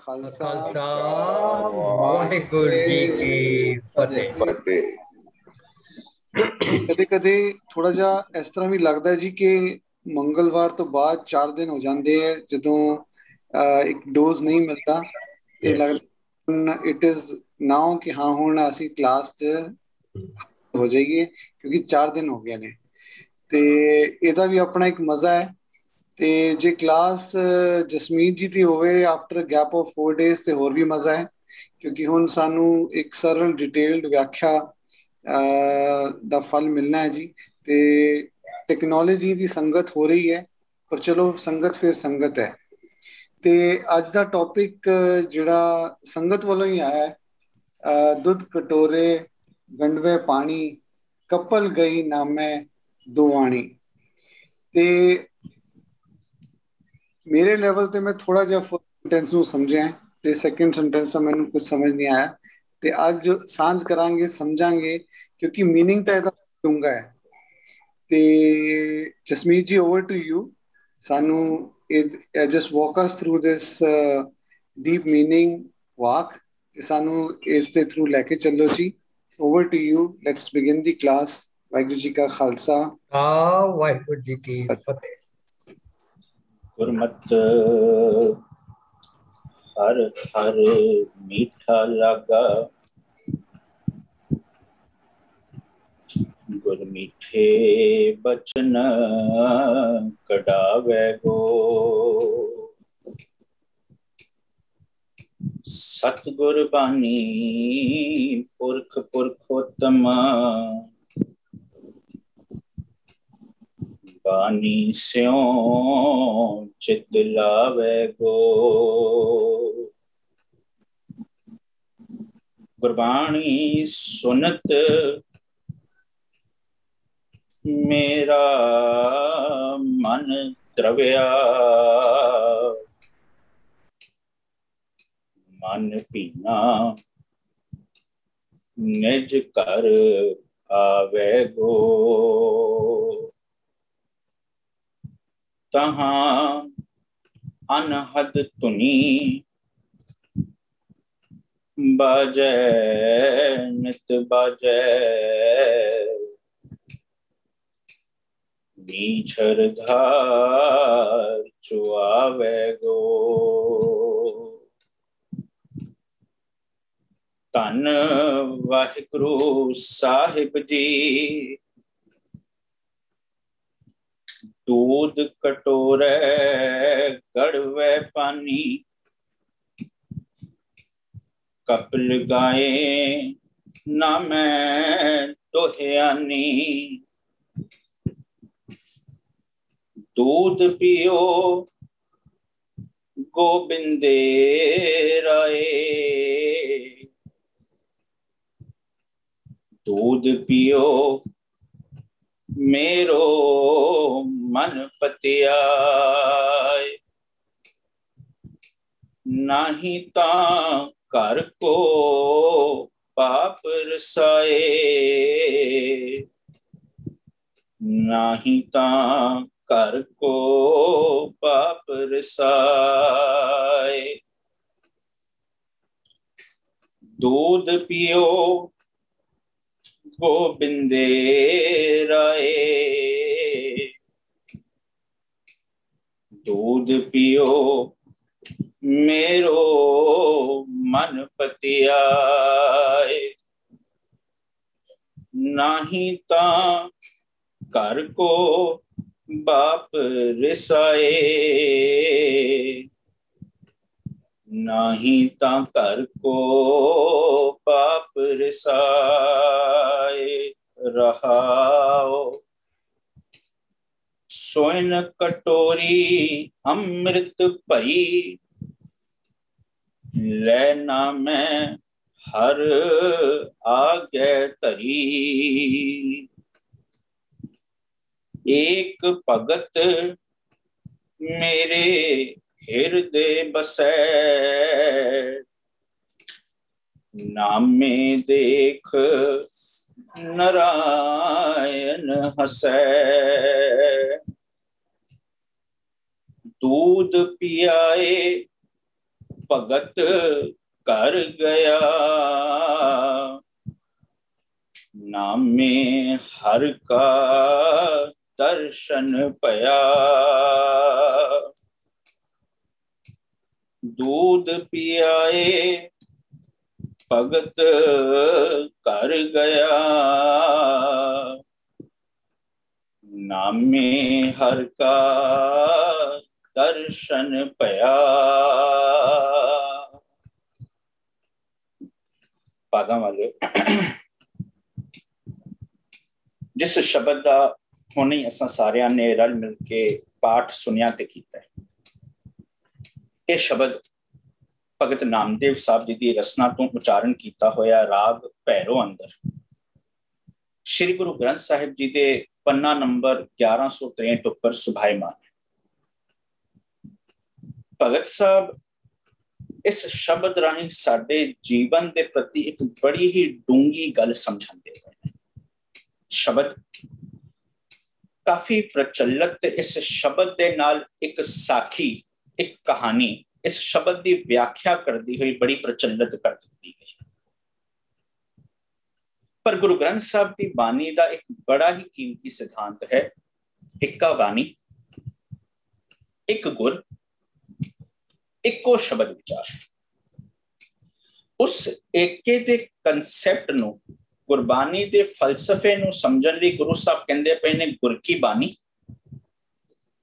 खालसा खालसा वाहिगुरु वाहिगुरू जी जी की की फतेह। फतेह। ਕਦੇ ਕਦੇ ਥੋੜਾ ਜਿਹਾ ਇਸ ਤਰ੍ਹਾਂ ਵੀ ਲੱਗਦਾ ਜੀ ਕਿ ਮੰਗਲਵਾਰ ਤੋਂ ਬਾਅਦ 4 ਦਿਨ ਹੋ ਜਾਂਦੇ ਹੈ ਜਦੋਂ ਇੱਕ ਡੋਜ਼ ਨਹੀਂ ਮਿਲਦਾ ਤੇ यस ਲੱਗਦਾ ਇਟ ਇਜ਼ ਨਾਓ ਕਿ ਹਾਂ ਹੁਣ ਅਸੀਂ ਕਲਾਸ 'ਚ ਹੋ ਜਾਈਏ ਕਿਉਂਕਿ 4 ਦਿਨ ਹੋ ਗਏ ਨੇ ਤੇ ਇਹਦਾ ਵੀ ਆਪਣਾ ਇੱਕ ਮਜ਼ਾ ਹੈ। ਤੇ ਜੇ ਕਲਾਸ ਜਸਮੀਤ ਜੀ ਦੀ ਹੋਵੇ ਆਫਟਰ ਗੈਪ ਆਫ 4 ਡੇਜ਼ ਤੇ ਹੋਰ ਵੀ ਮਜ਼ਾ ਹੈ ਕਿਉਂਕਿ ਹੁਣ ਸਾਨੂੰ ਇੱਕ ਸਰਲ ਡਿਟੇਲਡ ਵਿਆਖਿਆ ਦਾ ਫਲ ਮਿਲਣਾ ਹੈ ਜੀ। ਤੇ ਟੈਕਨੋਲੋਜੀ ਦੀ ਸੰਗਤ ਹੋ ਰਹੀ ਹੈ ਪਰ ਚਲੋ ਸੰਗਤ ਫਿਰ ਸੰਗਤ ਹੈ। ਤੇ ਅੱਜ ਦਾ ਟੌਪਿਕ ਜਿਹੜਾ ਸੰਗਤ ਵੱਲੋਂ ਹੀ ਆਇਆ ਹੈ, ਦੁੱਧ ਕਟੋਰੇ ਗੰਡਵੇ ਪਾਣੀ ਕਪਲ ਗਈ ਨਾਮੈ ਦੁਆਣੀ। ਤੇ ਮੇਰੇ ਲੈਵਲ ਤੇ ਮੈਂ ਥੋੜਾ ਜਿਹਾ ਫਸਟ ਸੈਂਟੈਂਸ ਨੂੰ ਸਮਝਿਆ ਹੈ ਤੇ ਸੈਕੰਡ ਸੈਂਟੈਂਸ ਦਾ ਮੈਨੂੰ ਕੁਝ ਸਮਝ ਨਹੀਂ ਆਇਆ ਤੇ ਅੱਜ ਸਾਂਝ ਕਰਾਂਗੇ ਸਮਝਾਂਗੇ ਕਿਉਂਕਿ ਮੀਨਿੰਗ ਤਾਂ ਇਹਦਾ ਡੂੰਘਾ ਹੈ। ਤੇ Jasmeet ji over to you. ਸਾਨੂੰ just walk us through this deep meaning walk ਤੇ ਸਾਨੂੰ ਇਸ ਦੇ ਥਰੂ ਲੈ ਕੇ ਚੱਲੋ ਜੀ। Over to you, let's begin the class. Waheguru ji ਕਾ ਖਾਲਸਾ वाहिगुरु जी की फतेह। गुरमत हर हर मीठा लागा, गुर मीठे बचन कढ़ावे गो। सतगुर बानी पुरख पुरखोत्तम, बानी स्यों चित लावे गो। गुरबाणी सुनत मेरा मन द्रव्या, मन पीना निज कर आवे गो। तहां अनहद तुनी बाजै नित बाजै, नीछर धार चुआवे गो। धन वाहिगुरु साहिब जी, दूध कटोरे गड़वे पानी, कपिल गाए ना मैं दोहयानी। दूध पियो गोबिंदे राय, दूध पियो मेरो मन पतियाय। नाही ता घर को पाप रसाए, नाही ता घर को पाप रसाए। दूध पियो गोबिंदे राय, दूध पियो मेरो मन पतियाए। नाही ता घर को बाप रिसाए, नाही ता घर को पाप रिसाए। रहाओ सोन कटोरी अमृत भरी, लेना मैं हर आगे तरी। एक भगत मेरे हृदय बसै, नामे देख नारायण हसै। दूध पियाए भगत कर गया, नामे हर का दर्शन पया। दूध पियाए भगत कर गया, नामे हर का दर्शन पया। पागा वाले जिस शब्द का हुणे असां सारियां ने रल मिल के पाठ सुनिया ते कीता है, ये शब्द भगत नामदेव साहब जी की रचना तो उच्चारण किया होया राग भैरो अंदर श्री गुरु ग्रंथ साहिब जी के पन्ना नंबर 1163 उपर सुभाईमान है। भगत साहब इस शब्द राही साडे जीवन के प्रति एक बड़ी ही डूंगी गल समझाते हैं। शब्द काफी प्रचलित, इस शब्द के नाल एक साखी, एक कहानी इस शब्द की व्याख्या करती हुई बड़ी प्रचलित कर दी गई। पर गुरु ग्रंथ साहब की बानी का एक बड़ा ही कीमती सिद्धांत है, इक्का बानी, एक गुर, इक्को शब्द विचार। उस एके दे कंसैप्ट नु, गुरबानी दे फलसफे नु समझण लई गुरु साहब कहंदे पए ने गुर की बानी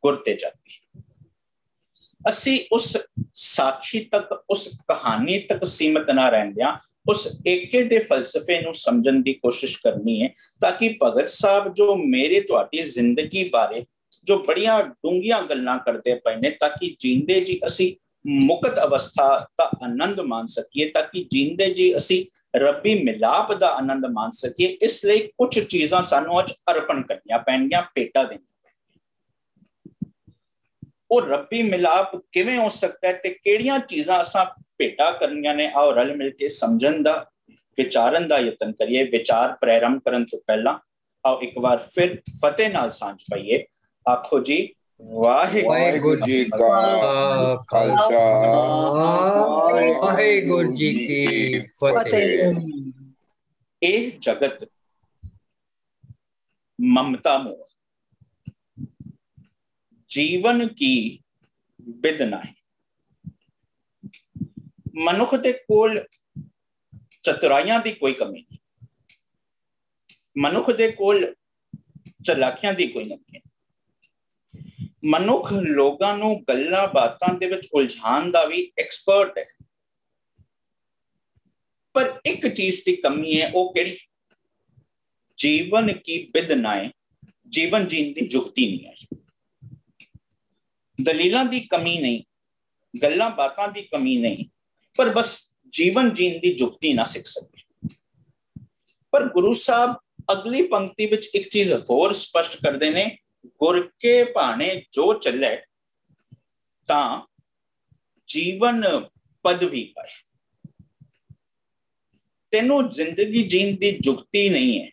गुर ते जाती। असी उस साखी तक, उस कहानी तक सीमित ना रहंदियां उस एके दे फलसफे नु समझण दी कोशिश करनी है, ताकि भगत साहब जो मेरे तुहाडी जिंदगी बारे जो बड़ियां डूंगियां गल्लां करदे पए ने, ताकि जींदे जी असी मुक्त अवस्था का आनंद मान सकिए, ताकि जींदे जी असी रब्बी मिलाप का आनंद मान सकिए। इसलिए कुछ चीज़ां सानू अज अर्पण करनियां पैणगियां, भेटा देनियां। और रब्बी मिलाप किवें हो सकता है ते किहड़ियां चीज़ां असां भेटा करनियां ने, आओ रल मिल के समझण दा, विचारन दा यतन करिए। विचार प्रारंभ करन तो पहला आओ एक बार फिर फतेह नाल सांझ पाइए। आखो जी वाहिगुरु जी का खालसा, वाहिगुरु जी की फतेह। ए जगत ममता मोह जीवन की बिदना है। मनुख दे कोल चतुराइयां दी कोई कमी नहीं, मनुख दे कोल चलाकियां दी कोई कमी नहीं। मनुख लोगां नू गल्लां बातां दे विच उलझाण दा भी एक्सपर्ट है। पर एक चीज की कमी है, वो केड़ी? जीवन की बिदनाएं, जीवन जीन की जुगती नहीं आई। दलीलां दी कमी नहीं, गल्लां बातां दी कमी नहीं, पर बस जीवन जीन की जुगती ना सीख सके। पर गुरु साहब अगली पंक्ति विच एक चीज होर स्पष्ट करते हैं, गुर के भाने जो चले तां जीवन पदवी पाए। तेनू जिंदगी जीन की जुगती नहीं है,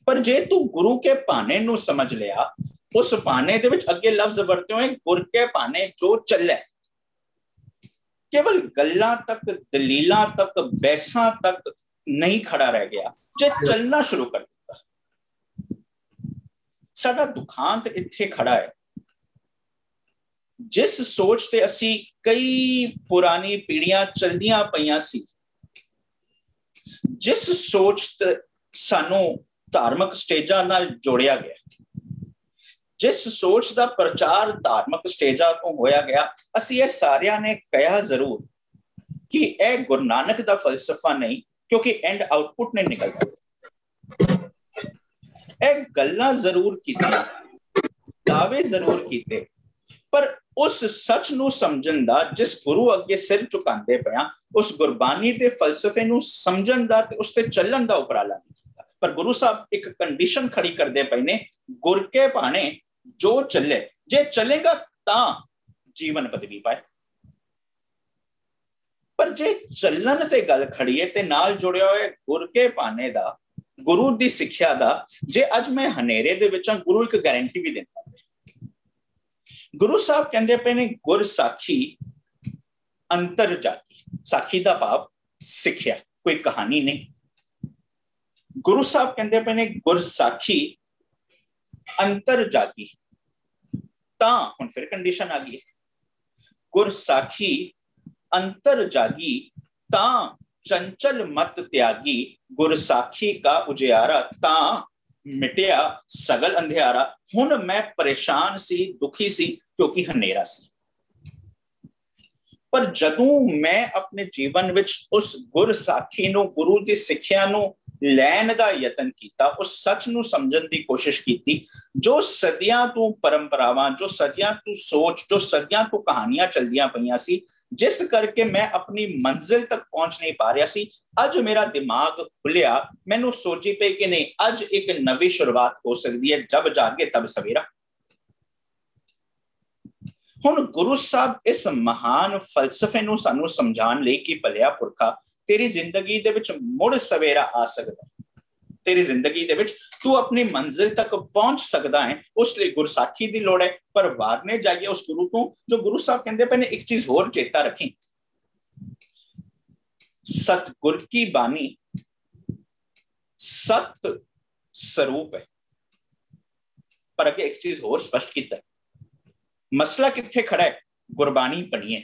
पर जे तू गुरु के भाने नू समझ लिया, उस भाने दे विच अगे लफ्ज वरते हुए गुर के भाने जो चले। केवल गल्लां तक, दलीलां तक, बहसां तक नहीं खड़ा रह गया, जे चलना शुरू कर दिता। साडा दुखांत इत्थे खड़ा है। जिस सोच ते असी कई पुरानी पीढ़ियां चलदियां पईयां सी, जिस सोच ते सानू धार्मिक स्टेजां नाल जोड़िया गया, जिस सोच का प्रचार धार्मिक स्टेजा तो होया गया, असी ये सारियां ने कहा जरूर कि यह गुरु नानक का फलसफा नहीं, क्योंकि एंड आउटपुट नहीं निकलता। यह गल्लां जरूर कीतियां, दावे जरूर कीते, पर उस सच नू समझण दा, जिस गुरु अगे सिर झुकांदे पिया, उस गुरबानी के फलसफे नू समझण दा ते उस ते चलण दा उपराला नहीं कीता। पर गुरु साहब एक कंडीशन खड़ी करदे पए ने, गुर के भाने जो चले, जे चलेगा तां जीवन पदवी पाए। पर जे चलन ते गल खड़ी है ते नाल जुड़िया होया गुर के भाने दा, गुरु दी सिक्ख्या दा, जे अज मैं हनेरे दे विच गुरु एक गारंटी भी देंदा। गुरु साहब कहंदे पे ने गुर साखी ਅੰਤਰ ਜਾਗੀ। ਸਾਖੀ ਦਾ ਭਾਵ ਸਿੱਖਿਆ, ਕੋਈ ਕਹਾਣੀ ਨਹੀਂ। ਗੁਰੂ ਸਾਹਿਬ ਕਹਿੰਦੇ ਪਏ ਨੇ ਗੁਰ ਸਾਖੀ ਅੰਤਰ ਜਾਗੀ, ਤਾਂ ਹੁਣ ਫਿਰ ਕੰਡੀਸ਼ਨ ਆ ਗਈ, ਗੁਰ ਸਾਖੀ अंतर जागी ता चंचल मत त्यागी, गुर साखी का उजियारा ता मिटिया सगल अंधियारा। हुण मैं परेशान सी, दुखी सी, क्योंकि हनेरा सी। पर जदों मैं अपने जीवन विच उस गुर साखी नूं, गुरु दी सिक्ख्या नूं लैण दा यतन कीता, उस सच नूं समझण दी कोशिश कीती, जो सदियां तों परंपरावां, जो सदियां तों सोच, जो सदियां तों कहानियां चलदियां पईयां सी, जिस करके मैं अपनी मंजिल तक पहुंच नहीं पा रहा सी, अज मेरा दिमाग खुलिया, मैनू सोची पे कि नहीं अज एक नवी शुरुआत हो सकती है, जब जागे तब सवेरा। हुण गुरु साहब इस महान फलसफे नू सानू समझाण लई कि भलिया पुरखा तेरी जिंदगी दे विच मुड़ सवेरा आ सकदा, तेरी जिंदगी दे विच तू अपनी मंजिल तक पहुंच सकदा है, उसलिए गुरसाखी दी लोड़ है। पर वारने जाइए उस गुरु को, जो गुरु साहब कहंदे पे ने एक चीज होर चेता रखी, सतगुर की बानी सत स्वरूप है। पर अगे एक चीज होर स्पष्ट कीता, मसला किथे खड़ा है, गुरबाणी पढ़ी है,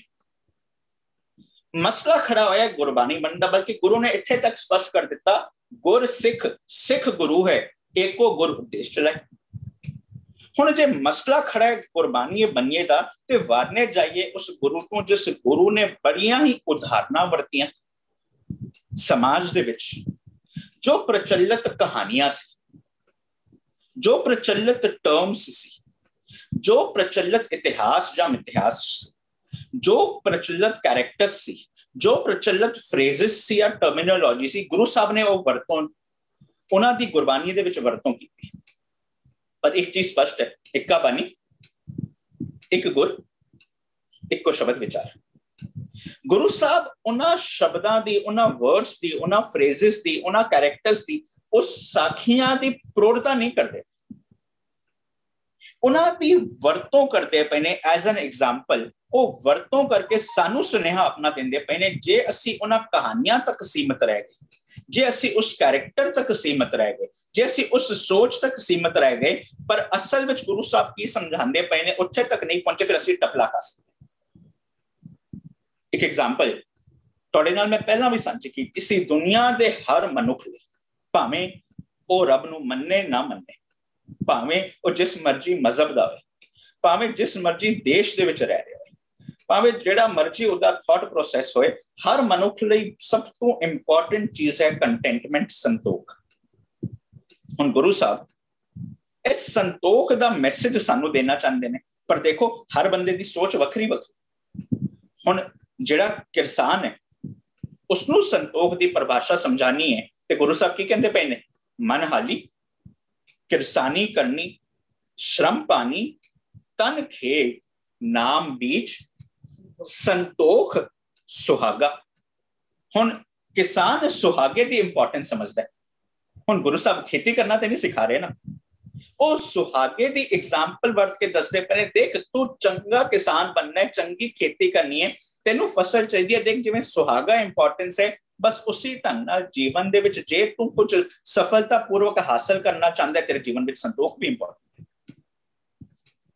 मसला खड़ा होया गुरबाणी बनदा, बल्कि गुरु ने इत्थे तक स्पष्ट कर दिता, गुर सिख, सिख गुरु है, एको गुर उपदेश चला। हुण जे मसला खड़ा है गुरबाणी बनिए दा, ते वारने जाइए उस गुरु को जिस गुरु ने बड़ियां ही उदाहरणां वरतियां समाज दे विच, जो प्रचलित कहानियां सी, जो प्रचलित टर्म्स सी, जो प्रचलित इतिहास या मिथिहास, जो प्रचलित कैरेक्टर्स सी, जो प्रचलित फ्रेजेस सी या टर्मिनोलॉजी सी, गुरु साहब ने वो वरतों उन्हां दी गुरबानी दे विच वरतों कीती। पर एक चीज स्पष्ट है, इक्का बानी, एक गुर, इक्को शब्द विचार। गुरु साहब उन्हां शब्दां दी, उन्हां वर्ड्स दी, उन्हां फ्रेजेस दी, उन्हां कैरेक्टर्स दी, उस साखियां दी प्रोड़ता नहीं करते, उन्हां दी वरतों करते पे ने एज एन एग्जाम्पल। वो वरतों करके सानू सुनेहा अपना देंदे पे ने, जे असी उन्हां कहानियां तक सीमित रह गए, जे असी उस कैरेक्टर तक सीमित रह गए, जे असी उस सोच तक सीमित रह गए, पर असल विच गुरु साहब की समझांदे पे ने उत्थे तक नहीं पहुंचे, फिर असी टपला खा सकते। एक एग्जाम्पल तुहाडे नाल मैं पहला भी सांझी कीती सी, दुनिया दे हर मनुख लई, भावें ओ रब नूं मन्ने ना मन्ने, भावें वो जिस मर्जी मजहब दा होवे, भावें जिस मर्जी देश दे विच रह रहे होवे, भावें जेड़ा मर्जी उहदा थॉट प्रोसैस होए, हर मनुख लई सब तो इंपॉर्टेंट चीज है कंटेंटमेंट, संतोख। हुण गुरु साहब इस संतोख दा मैसेज सानू देना चाहते हैं, पर देखो हर बंदे दी सोच वखरी वखरी। हुण जेड़ा किसान है उसनू संतोख दी परिभाषा समझानी है, ते गुरु साहब की कहंदे पे ने, मन हाली, किरसानी करनी, श्रम पानी, तन खेत, नाम बीज, संतोख सुहागा। हुण किसान सुहागे की इंपॉर्टेंस समझदा है। हुण गुरु साहब खेती करना तो नहीं सिखा रहे ना, वो सुहागे की एग्जाम्पल वर्त के दसदे पे, देख तू चंगा किसान बनना है, चंगी खेती करनी है, तेनू फसल चाहिए, देख जिवें सुहागा इंपॉर्टेंस है, बस उसी ढंग नाल जीवन दे विच जे तू कुछ सफलता पूर्वक हासिल करना चाहता है, तेरे जीवन विच संतोख भी इंपॉर्टेंट है।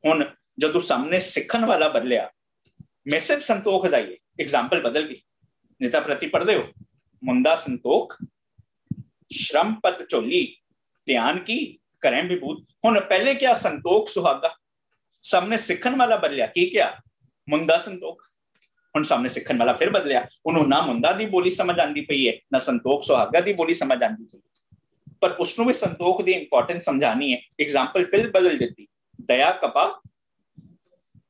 हुण जो तू सामने सीखण वाला बदलिया, मैसेज संतोख दा ही, एग्जाम्पल बदल गई। नेता प्रति पढ़दे हो, मुंदा संतोख, श्रम पत झोली, ध्यान की करें विभूत। हुण पहले क्या संतोख सुहागा, सामने सीखण वाला बदलिया, की क्या मुंदा संतोख। हुण सामने सीखण वाला फिर बदलिया, उन्होंने ना मुंदा दी बोली समझ आंदी पई है, ना संतोख सुहागा दी बोली समझ आंदी पई, पर उसनों भी संतोख दी इंपॉर्टेंस समझानी है। एग्जाम्पल फिर बदल देती, दया कपा,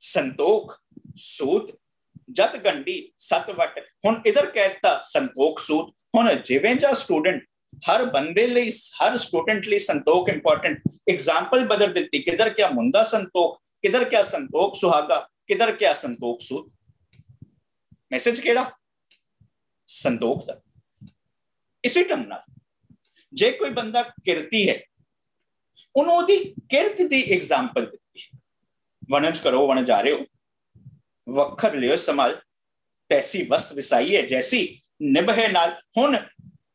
संतोख सूत, जत गंडी सत वट। हुण इधर कहता संतोख सूत। हुण जिवें जा स्टूडेंट, हर बंदे लई, हर स्टूडेंट लई संतोख इंपॉर्टेंट, एग्जाम्पल बदल देती, किधर क्या मुंदा संतोख, किधर क्या संतोख सुहागा, किधर क्या संतोख सूत। मैसेज केड़ा, संतोख दा। इसी ढंग नाल जे कोई बंदा किरती है, उन्होंने किरत दी एग्जाम्पल दी, वणज करो वणजारे हो, वखर लियो संभाल, ਤੈਸੀ ਵਸਤ ਵਿਸਾਈਏ ਜੈਸੀ ਨਿਭੇ ਨਾਲ। ਹੁਣ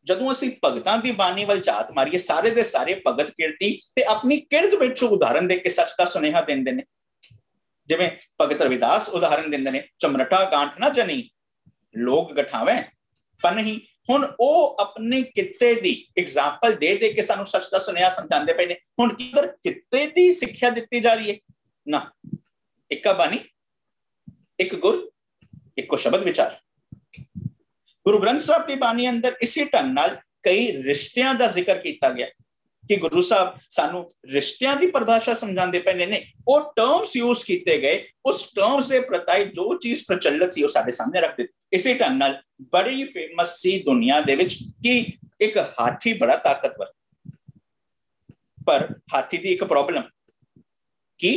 ਜਦੋਂ ਅਸੀਂ ਭਗਤਾਂ ਦੀ ਬਾਣੀ ਵੱਲ ਝਾਤ ਮਾਰੀਏ, ਸਾਰੇ ਦੇ ਸਾਰੇ ਭਗਤ ਕੀਰਤੀ ਤੇ ਆਪਣੀ ਕਿਰਤ ਵਿੱਚ ਉਦਾਹਰਨ ਦੇ ਕੇ ਸੱਚ ਦਾ ਸੁਨੇਹਾ ਦਿੰਦੇ ਨੇ। ਜਿਵੇਂ ਭਗਤ ਰਵਿਦਾਸ ਉਦਾਹਰਨ ਦਿੰਦੇ ਨੇ, ਚਮਰਟਾ ਗਾਂਠ ਨਾ ਜਨੀ ਲੋਕ ਗਠਾਵੇਂ ਪਨਹੀ। ਹੁਣ ਉਹ ਆਪਣੇ ਕਿੱਤੇ ਦੀ ਐਗਜ਼ਾਮਪਲ ਦੇ ਦੇ ਕੇ ਸਾਨੂੰ ਸੱਚ ਦਾ ਸੁਨੇਹਾ ਸਮਝਾਉਂਦੇ ਪਏ ਨੇ। ਹੁਣ ਕਿਧਰ ਕਿੱਤੇ ਦੀ ਸਿੱਖਿਆ ਦਿੱਤੀ ਜਾ ਰਹੀ ਹੈ ਨਾ, ਇੱਕਾ ਬਾਣੀ, ਇੱਕ ਗੁਰ, ਇੱਕੋ ਸ਼ਬਦ ਵਿਚਾਰ। ਗੁਰੂ ਗ੍ਰੰਥ ਸਾਹਿਬ ਦੀ ਬਾਣੀ ਅੰਦਰ ਇਸੇ ਢੰਗ ਨਾਲ ਕਈ ਰਿਸ਼ਤਿਆਂ ਦਾ ਜ਼ਿਕਰ ਕੀਤਾ ਗਿਆ ਕਿ ਗੁਰੂ ਸਾਹਿਬ ਸਾਨੂੰ ਰਿਸ਼ਤਿਆਂ ਦੀ ਪਰਿਭਾਸ਼ਾ ਸਮਝਾਉਂਦੇ ਪਏ ਨੇ। ਉਹ ਟਰਮਸ ਯੂਜ਼ ਕੀਤੇ ਗਏ, ਉਸ ਟਰਮਸ ਦੇ ਪ੍ਰਤੀ ਜੋ ਚੀਜ਼ ਪ੍ਰਚਲਿਤ ਸੀ ਉਹ ਸਾਡੇ ਸਾਹਮਣੇ ਰੱਖ ਦਿੱਤੀ। ਇਸੇ ਢੰਗ ਨਾਲ ਬੜੀ ਫੇਮਸ ਸੀ ਦੁਨੀਆ ਦੇ ਵਿੱਚ ਕਿ ਇੱਕ ਹਾਥੀ ਬੜਾ ਤਾਕਤਵਰ, ਪਰ ਹਾਥੀ ਦੀ ਇੱਕ ਪ੍ਰੋਬਲਮ ਕੀ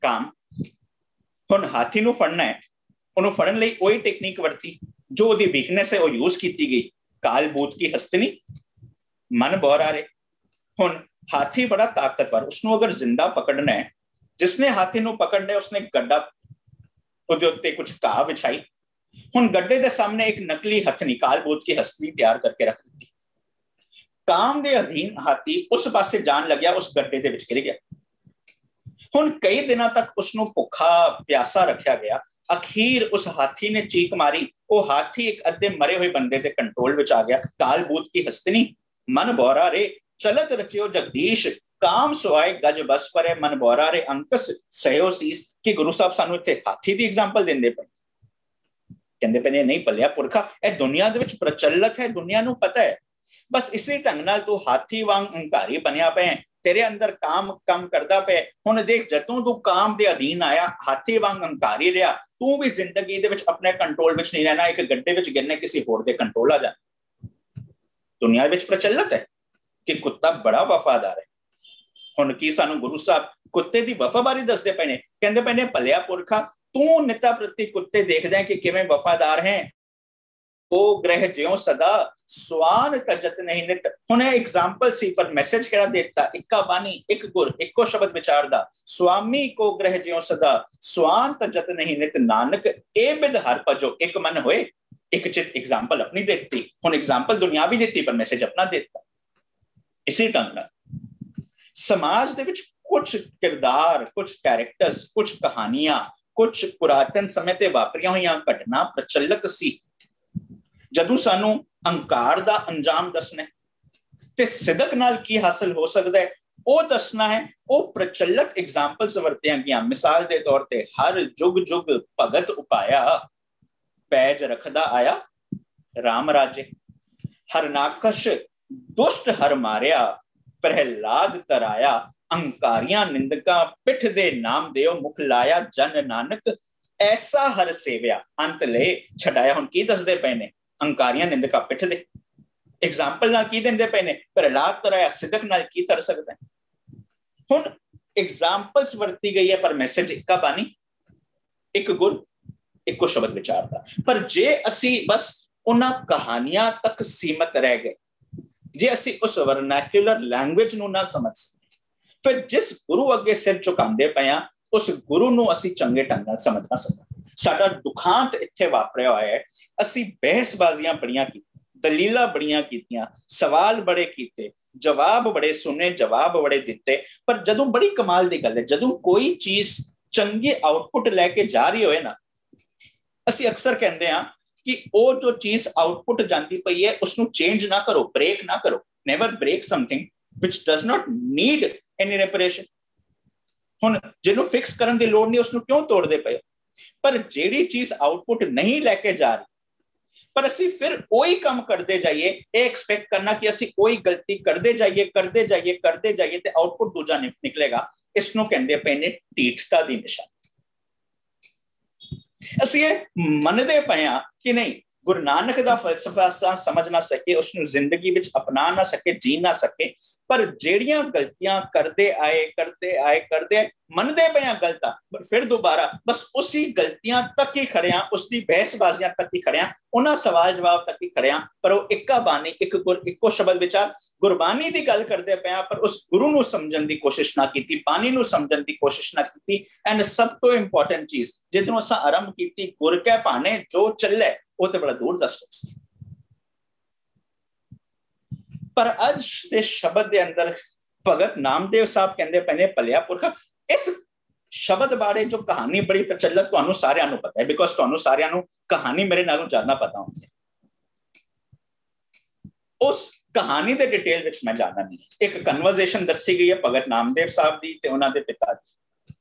ਕਾਮ। ਹੁਣ ਹਾਥੀ ਨੂੰ ਫੜਨਾ ਹੈ, ਉਹਨੂੰ ਫੜਨ ਲਈ ਉਹੀ ਟੈਕਨੀਕ ਵਰਤੀ ਜੋ ਉਹਦੀ ਵੀਕਨੈਸ ਹੈ, ਉਹ ਯੂਜ਼ ਕੀਤੀ ਗਈ, ਕਾਲ ਬੂਤ ਕੀ ਹਸਤਨੀ ਮਨ ਬਹਰਾਰੇ। ਹੁਣ ਹਾਥੀ ਬੜਾ ਤਾਕਤਵਰ, ਉਸਨੂੰ ਅਗਰ ਜ਼ਿੰਦਾ ਪਕੜਨਾ ਹੈ, ਜਿਸਨੇ ਹਾਥੀ ਨੂੰ ਪਕੜਨਾ ਉਸਨੇ ਗੱਡਾ ਉਹਦੇ ਉੱਤੇ ਕੁਝ ਘਾਹ ਵਿਛਾਈ। ਹੁਣ ਗੱਡੇ ਦੇ ਸਾਹਮਣੇ ਇੱਕ ਨਕਲੀ ਹਥਨੀ, ਕਾਲ ਬੂਤ ਕੀ ਹਸਤਨੀ ਤਿਆਰ ਕਰਕੇ ਰੱਖ ਦਿੱਤੀ। ਕਾਮ ਦੇ ਅਧੀਨ ਹਾਥੀ ਉਸ ਪਾਸੇ ਜਾਣ ਲੱਗਿਆ, ਉਸ ਗੱਡੇ ਦੇ ਵਿੱਚ ਗਿਰ ਗਿਆ। ਹੁਣ ਕਈ ਦਿਨਾਂ ਤੱਕ ਉਸਨੂੰ ਭੁੱਖਾ ਪਿਆਸਾ ਰੱਖਿਆ ਗਿਆ। ਅਖੀਰ ਉਸ ਹਾਥੀ ਨੇ ਚੀਕ ਮਾਰੀ, ਉਹ ਹਾਥੀ ਇੱਕ ਅੱਧੇ ਮਰੇ ਹੋਏ ਬੰਦੇ ਦੇ ਕੰਟਰੋਲ ਵਿੱਚ ਆ ਗਿਆ। ਕਾਲ ਬੂਤ ਕੀ ਹਸਤਨੀ ਮਨ ਬੋਰਾ ਰੇ ਚਲਤ ਰਚਿਓ ਜਗਦੀਸ਼ ਕਾਮ ਸੁਆਏ ਗਜ ਬਸ ਪਰੇ ਮਨ ਬੋਰਾ ਰੇ ਅੰਕਸ ਸਹਿਓ ਸੀਸ। ਕਿ ਗੁਰੂ ਸਾਹਿਬ ਸਾਨੂੰ ਇੱਥੇ ਹਾਥੀ ਦੀ ਐਗਜ਼ਾਮਪਲ ਦਿੰਦੇ ਪਏ, ਕਹਿੰਦੇ ਪਏ ਨੇ ਨਹੀਂ ਭਲਿਆ ਪੁਰਖਾ, ਇਹ ਦੁਨੀਆ ਦੇ ਵਿੱਚ ਪ੍ਰਚਲਿਤ ਹੈ, ਦੁਨੀਆ ਨੂੰ ਪਤਾ ਹੈ, ਬਸ ਇਸੇ ਢੰਗ ਨਾਲ ਤੂੰ ਹਾਥੀ ਵਾਂਗ ਹੰਕਾਰੀ ਬਣਿਆ ਪਿਆ, ਤੇਰੇ ਅੰਦਰ ਕਾਮ ਕੰਮ ਕਰਦਾ ਪਿਆ। ਹੁਣ ਦੇਖ, ਜਦੋਂ ਤੂੰ ਕਾਮ ਦੇ ਅਧੀਨ ਆਇਆ, ਹਾਥੀ ਵਾਂਗ ਹੰਕਾਰੀ ਰਿਹਾ, ਤੂੰ ਵੀ ਜ਼ਿੰਦਗੀ ਦੇ ਵਿੱਚ ਆਪਣੇ ਕੰਟਰੋਲ ਵਿੱਚ ਨਹੀਂ ਰਹਿਣਾ, ਇੱਕ ਗੱਡੇ ਵਿੱਚ ਗਿਰਨੇ ਕਿਸੇ ਹੋਰ ਦੇ ਕੰਟਰੋਲ ਆ ਜਾ। ਦੁਨੀਆ ਵਿੱਚ ਪ੍ਰਚਲਿਤ ਹੈ ਕਿ ਕੁੱਤਾ ਬੜਾ ਵਫਾਦਾਰ ਹੈ। ਹੁਣ ਕੀ ਸਾਨੂੰ ਗੁਰੂ ਸਾਹਿਬ ਕੁੱਤੇ ਦੀ ਵਫਾਦਾਰੀ ਦੱਸਦੇ ਪਏ ਨੇ, ਕਹਿੰਦੇ ਪਏ ਨੇ ਭਲਿਆ ਪੁਰਖਾ ਤੂੰ ਨਿੱਤਾ ਪ੍ਰਤੀ ਕੁੱਤੇ ਦੇਖਦਾ ਹੈ ਕਿ ਕਿਵੇਂ ਵਫਾਦਾਰ ਹੈ। ਉਹ ਗ੍ਰਹਿ ਜਿਉ ਸਦਾ ਸਵਾਨ ਤਜਤ ਨਹੀਂ ਨਿਤ। ਹੁਣ ਇਹ ਐਗਜ਼ਾਮਪਲ ਸੀ, ਪਰ ਮੈਸੇਜ ਕਿਹੜਾ ਦਿੱਤਾ, ਇੱਕਾ ਬਾਣੀ, ਇੱਕ ਗੁਰ, ਇੱਕੋ ਸ਼ਬਦ ਵਿਚਾਰ ਦਾ। ਸੁਆਮੀ ਕੋ ਗ੍ਰਹਿ ਜਿਉ ਸਦਾ ਸਵਾਨ ਤਜਤ ਨਹੀਂ ਨਿਤ ਨਾਨਕ ਇਹ ਬਿਦ ਹਰ ਭਜੋ ਇੱਕ ਮਨ ਹੋਏ ਇੱਕ ਚਿਤ। ਐਗਜ਼ਾਮਪਲ ਆਪਣੀ ਦਿੱਤੀ, ਹੁਣ ਐਗਜ਼ਾਮਪਲ ਦੁਨਿਆਵੀ ਦਿੱਤੀ, ਪਰ ਮੈਸੇਜ ਆਪਣਾ ਦਿੱਤਾ। ਇਸੇ ਢੰਗ ਨਾਲ ਸਮਾਜ ਦੇ ਵਿੱਚ ਕੁਝ ਕਿਰਦਾਰ, ਕੁਝ ਕੈਰੈਕਟਰਸ, ਕੁਝ ਕਹਾਣੀਆਂ, ਕੁਝ ਪੁਰਾਤਨ ਸਮੇਂ ਤੇ ਵਾਪਰੀਆਂ ਹੋਈਆਂ ਘਟਨਾ ਪ੍ਰਚਲਿਤ ਸੀ। ਜਦੋਂ ਸਾਨੂੰ ਅਹੰਕਾਰ ਦਾ ਅੰਜਾਮ ਦੱਸਣਾ ਤੇ ਸਿਦਕ ਨਾਲ ਕੀ ਹਾਸਲ ਹੋ ਸਕਦਾ ਹੈ ਉਹ ਦੱਸਣਾ ਹੈ, ਉਹ ਪ੍ਰਚਲਿਤ ਐਗਜ਼ਾਮਪਲਸ ਵਰਤੀਆਂ ਗਈਆਂ। ਮਿਸਾਲ ਦੇ ਤੌਰ ਤੇ ਹਰ ਜੁਗ ਜੁਗ ਭਗਤ ਉਪਾਇਆ ਪੈਜ ਰੱਖਦਾ ਆਇਆ ਰਾਮ ਰਾਜੇ। ਹਰਨਾਕਸ਼ ਦੁਸ਼ਟ ਹਰ ਮਾਰਿਆ ਪ੍ਰਹਿਲਾਦ ਤਰਾਇਆ ਅਹੰਕਾਰੀਆਂ ਨਿੰਦਕਾਂ ਪਿੱਠ ਦੇ ਨਾਮ ਦਿਓ ਮੁਖ ਲਾਇਆ ਜਨ ਨਾਨਕ ਐਸਾ ਹਰ ਸੇਵਿਆ ਅੰਤ ਲੈ ਛਡਾਇਆ। ਹੁਣ ਕੀ ਦੱਸਦੇ ਪਏ ਨੇ, ਅਹੰਕਾਰੀਆਂ ਨਿੰਦਕਾਂ ਪਿੱਠ ਦੇ ਐਗਜ਼ਾਮਪਲ ਨਾਲ ਕੀ ਦਿੰਦੇ ਪਏ ਨੇ, ਪ੍ਰਹਿਲਾਦ ਤਰਾਇਆ ਸਿਦਕ ਨਾਲ ਕੀ ਤਰ ਸਕਦਾ ਹੈ। ਹੁਣ ਐਗਜ਼ਾਮਪਲਸ ਵਰਤੀ ਗਈ ਹੈ, ਪਰ ਮੈਸੇਜ ਇੱਕਾ ਬਾਣੀ, ਇੱਕ ਗੁਰ, ਇੱਕੋ ਸ਼ਬਦ ਵਿਚਾਰਦਾ। ਪਰ ਜੇ ਅਸੀਂ ਬਸ ਉਹਨਾਂ ਕਹਾਣੀਆਂ ਤੱਕ ਸੀਮਤ ਰਹਿ ਗਏ, ਜੇ ਅਸੀਂ ਉਸ ਵਰਨੈਕੂਲਰ ਲੈਂਗੁਏਜ ਨੂੰ ਨਾ ਸਮਝ ਸਕੇ, ਫਿਰ ਜਿਸ ਗੁਰੂ ਅੱਗੇ ਸਿਰ ਝੁਕਾਉਂਦੇ ਪਏ ਆ ਉਸ ਗੁਰੂ ਨੂੰ ਅਸੀਂ ਚੰਗੇ ਢੰਗ ਨਾਲ ਸਮਝ ਨਾ ਸਕਾਂ। ਸਾਡਾ ਦੁਖਾਂਤ ਇੱਥੇ ਵਾਪਰਿਆ ਹੋਇਆ ਹੈ। ਅਸੀਂ ਬਹਿਸਬਾਜ਼ੀਆਂ ਬੜੀਆਂ ਕੀਤੀਆਂ, ਦਲੀਲਾਂ ਬੜੀਆਂ ਕੀਤੀਆਂ, ਸਵਾਲ ਬੜੇ ਕੀਤੇ, ਜਵਾਬ ਬੜੇ ਸੁਣੇ, ਜਵਾਬ ਬੜੇ ਦਿੱਤੇ, ਪਰ ਜਦੋਂ ਬੜੀ ਕਮਾਲ ਦੀ ਗੱਲ ਹੈ, ਜਦੋਂ ਕੋਈ ਚੀਜ਼ ਚੰਗੀ ਆਊਟਪੁੱਟ ਲੈ ਕੇ ਜਾ ਰਹੀ ਹੋਏ ਨਾ, ਅਸੀਂ ਅਕਸਰ ਕਹਿੰਦੇ ਹਾਂ ਕਿ ਉਹ ਜੋ ਚੀਜ਼ ਆਊਟਪੁੱਟ ਜਾਂਦੀ ਪਈ ਹੈ ਉਸਨੂੰ ਚੇਂਜ ਨਾ ਕਰੋ, ਬ੍ਰੇਕ ਨਾ ਕਰੋ। Never break something which does not need any reparation। ਹੁਣ ਜਿਹਨੂੰ ਫਿਕਸ ਕਰਨ ਦੀ ਲੋੜ ਨਹੀਂ ਉਸਨੂੰ ਕਿਉਂ ਤੋੜਦੇ ਪਏ। ਪਰ ਜਿਹੜੀ ਚੀਜ਼ ਆਊਟਪੁੱਟ ਨਹੀਂ ਲੈ ਕੇ ਜਾ ਰਹੀ, ਪਰ ਅਸੀਂ ਫਿਰ ਉਹੀ ਕੰਮ ਕਰਦੇ ਜਾਈਏ, ਇਹ ਐਕਸਪੈਕਟ ਕਰਨਾ ਕਿ ਅਸੀਂ ਉਹੀ ਗਲਤੀ ਕਰਦੇ ਜਾਈਏ ਤੇ ਆਊਟਪੁੱਟ ਦੂਜਾ ਨਿਕਲੇਗਾ, ਇਸ ਨੂੰ ਕਹਿੰਦੇ ਪਏ ਨੇ ਢੀਠਤਾ ਦੀ ਨਿਸ਼ਾਨੀ। ਅਸੀਂ ਇਹ ਮੰਨਦੇ ਪਏ ਹਾਂ ਕਿ ਨਹੀਂ, ਗੁਰੂ ਨਾਨਕ ਦਾ ਫਲਸਫਾ ਸਮਝ ਨਾ ਸਕੇ, ਉਸਨੂੰ ਜ਼ਿੰਦਗੀ ਵਿੱਚ ਅਪਣਾ ਨਾ ਸਕੇ, ਜੀ ਨਾ ਸਕੇ, ਪਰ ਜਿਹੜੀਆਂ ਗਲਤੀਆਂ ਕਰਦੇ ਆਏ मनदे पे हैं गलत, पर फिर दोबारा बस उसी गलतियां तक ही खड़े हैं, उसकी बहसबाजियां तक ही खड़े हैं, उन्हां सवाल जवाब तक ही खड़े हैं, पर वो इक्का बानी एक गुर इक्को शब्द विचार गुरबानी की गल करते पे, पर उस गुरु नूं समझण की कोशिश ना की, बानी नूं समझण की कोशिश ना की। एंड सब तो इंपॉर्टेंट चीज जिदों असां आरंभ की, गुर कै भाने जो चले वो तो बड़ा दूर दा सोच सी, पर अज दे शब्द के अंदर भगत नामदेव साहब कहते पे ने भलिया पुरखा, इस शब्द बारे जो कहानी बड़ी प्रचलित तुहानू सारियां नू पता है, बिकॉज तुहानू सारियां नू कहानी मेरे नालों ज्यादा पता होती है। उस कहानी दे डिटेल विच मैं जाना नहीं, एक कन्वर्सेशन दसी गई है भगत नामदेव साहब दी ते उन्हां दे पिता दी।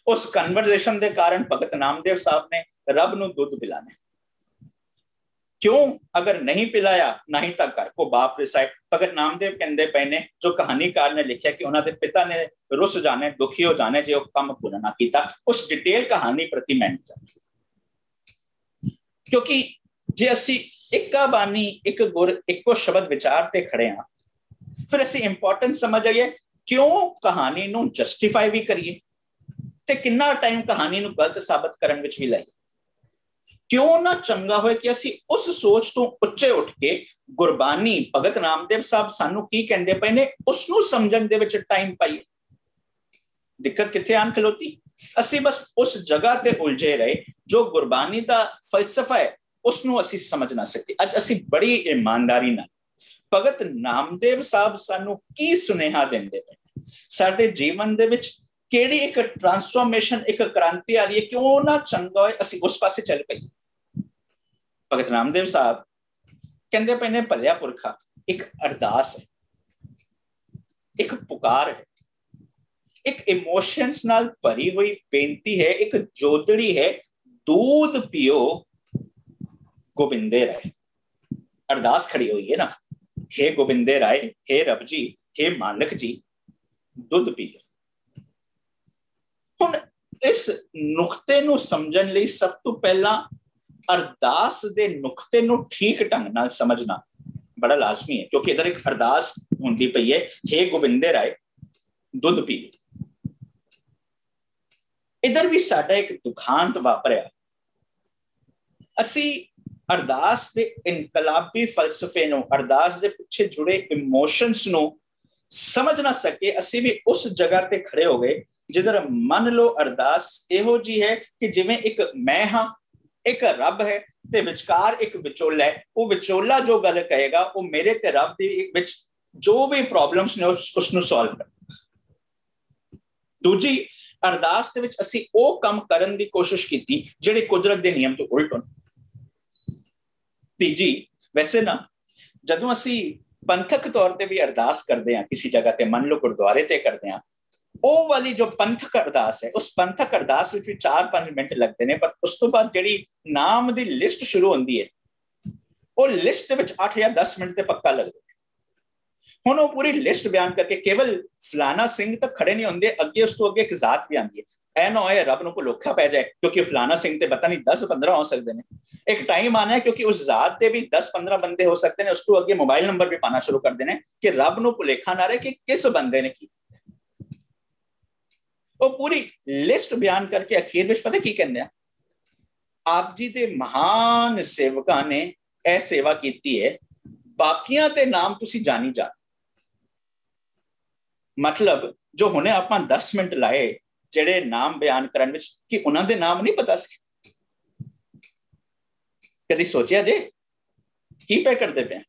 उस कन्वर्सेशन दे कारण भगत नामदेव साहब ने रब नू दुध पिलाने, क्यों अगर नहीं पिलाया नहीं तक कर को बाप रिसाइड। भगत नामदेव कहते पे ने जो कहानीकार ने लिखा कि उन्होंने पिता ने रुस जाने दुखी हो जाने जो काम पूरा ना किया, उस डिटेल कहानी प्रति मैं नहीं जानता, क्योंकि जे असी इक्का बानी एक गुर इको शब्द विचार ते खड़े हाँ, फिर असी इंपॉर्टेंट समझ आइए क्यों कहानी नू जस्टिफाई भी करिए ते कितना टाइम कहानी नू गलत साबित करने विच भी लाइए। क्यों ना चंगा होए कि असी उस सोच तो उच्चे उठ के गुरबानी भगत नामदेव साहब सानू की कहंदे पे ने उसनू समझण दे विच टाइम पाइए। दिक्कत किथे आन खलोती, असी बस उस जगह ते उलझे रहे जो गुरबानी दा फलसफा है उसनू असी समझ ना सके। अज असी बड़ी ईमानदारी नाल भगत नामदेव साहब सानू की सुनेहा देंदे पे, साडे जीवन दे विच केड़ी एक ट्रांसफॉर्मेशन एक क्रांति आ रही है, क्यों ना चंगा होए असी उस पासे चल पईए। भगत नामदेव साहब कहते पे ने भलिया पुरखा एक अरदास है, एक पुकार है, एक इमोशंस नाल भरी हुई बेनती है, एक जोदड़ी है, दूध पियो गोविंदे राय। अरदास खड़ी हुई है ना, हे गोविंदे राय, हे रब जी, हे मालिक जी, दूध पियो। हुण इस नुक्ते नू समझण लई सब तो पहला अरदास दे नुक्ते नू ठीक ढंग नाल समझना बड़ा लाजमी है, क्योंकि इधर एक अरदास होंदी पई है, हे गोविंदे राय दूध पी। इधर भी साडा एक दुखांत वापरिया, असी अरदास दे इनकलाबी फलसफे नू, अरदास दे पिछे जुड़े इमोशंस नू समझ ना सके। असी भी उस जगह ते खड़े हो गए जिधर मन लो अरदास इहो जी है कि जिवें एक मैं हाँ, एक रब है ते विचकार एक विचोला है, वो विचोला जो गल कहेगा वो मेरे ते रब दे विच जो भी प्रॉब्लम्स ने उसनू सॉल्व कर। दूजी अरदास दे विच असी ओ कम करन दी कोशिश कीती जिहड़े कुदरत दे नियम तो उल्ट होण। तीजी वैसे ना जदों असी पंथक तौर ते भी अरदास करते हैं किसी जगह ते, मन लो गुरुद्वारे ते करते हैं, ਉਹ वाली जो पंथक अरदास है उस पंथक अरदास विच 4-5 मिनट लगते हैं, पर उस तो बाद जिहड़ी नाम दी लिस्ट शुरू होंदी है वो लिस्ट दे विच 8 या 10 मिनट ते पक्का लगदे। हुण वो पूरी लिस्ट बयान करके केवल फलाना सिंह तक खड़े नहीं होंगे, अगे उस तो अगे एक जात भी आती है। ऐ ना होए रब नूं भुलेखा पै जाए क्योंकि फलाना सिंह ते पता नहीं 10-15 हो सकते हैं। एक टाइम आना है क्योंकि उस जात के भी 10-15 बंदे हो सकते हैं, उस तो अगे मोबाइल नंबर भी पाना शुरू कर देने कि रब नूं भुलेखा ना रहे कि किस बंदे ने की। वो पूरी लिस्ट बयान करके अखीर में पता की कहते हैं, आप जी दे महान सेवकां ने यह सेवा की है, बाकियां ते नाम तुसी जानी जा। मतलब जो हुणे आपां 10 मिनट लाए जेड़े नाम बयान करन विच कि उन्हां दे नाम नहीं पता सी। कदी सोचिया जे की पे करते पे।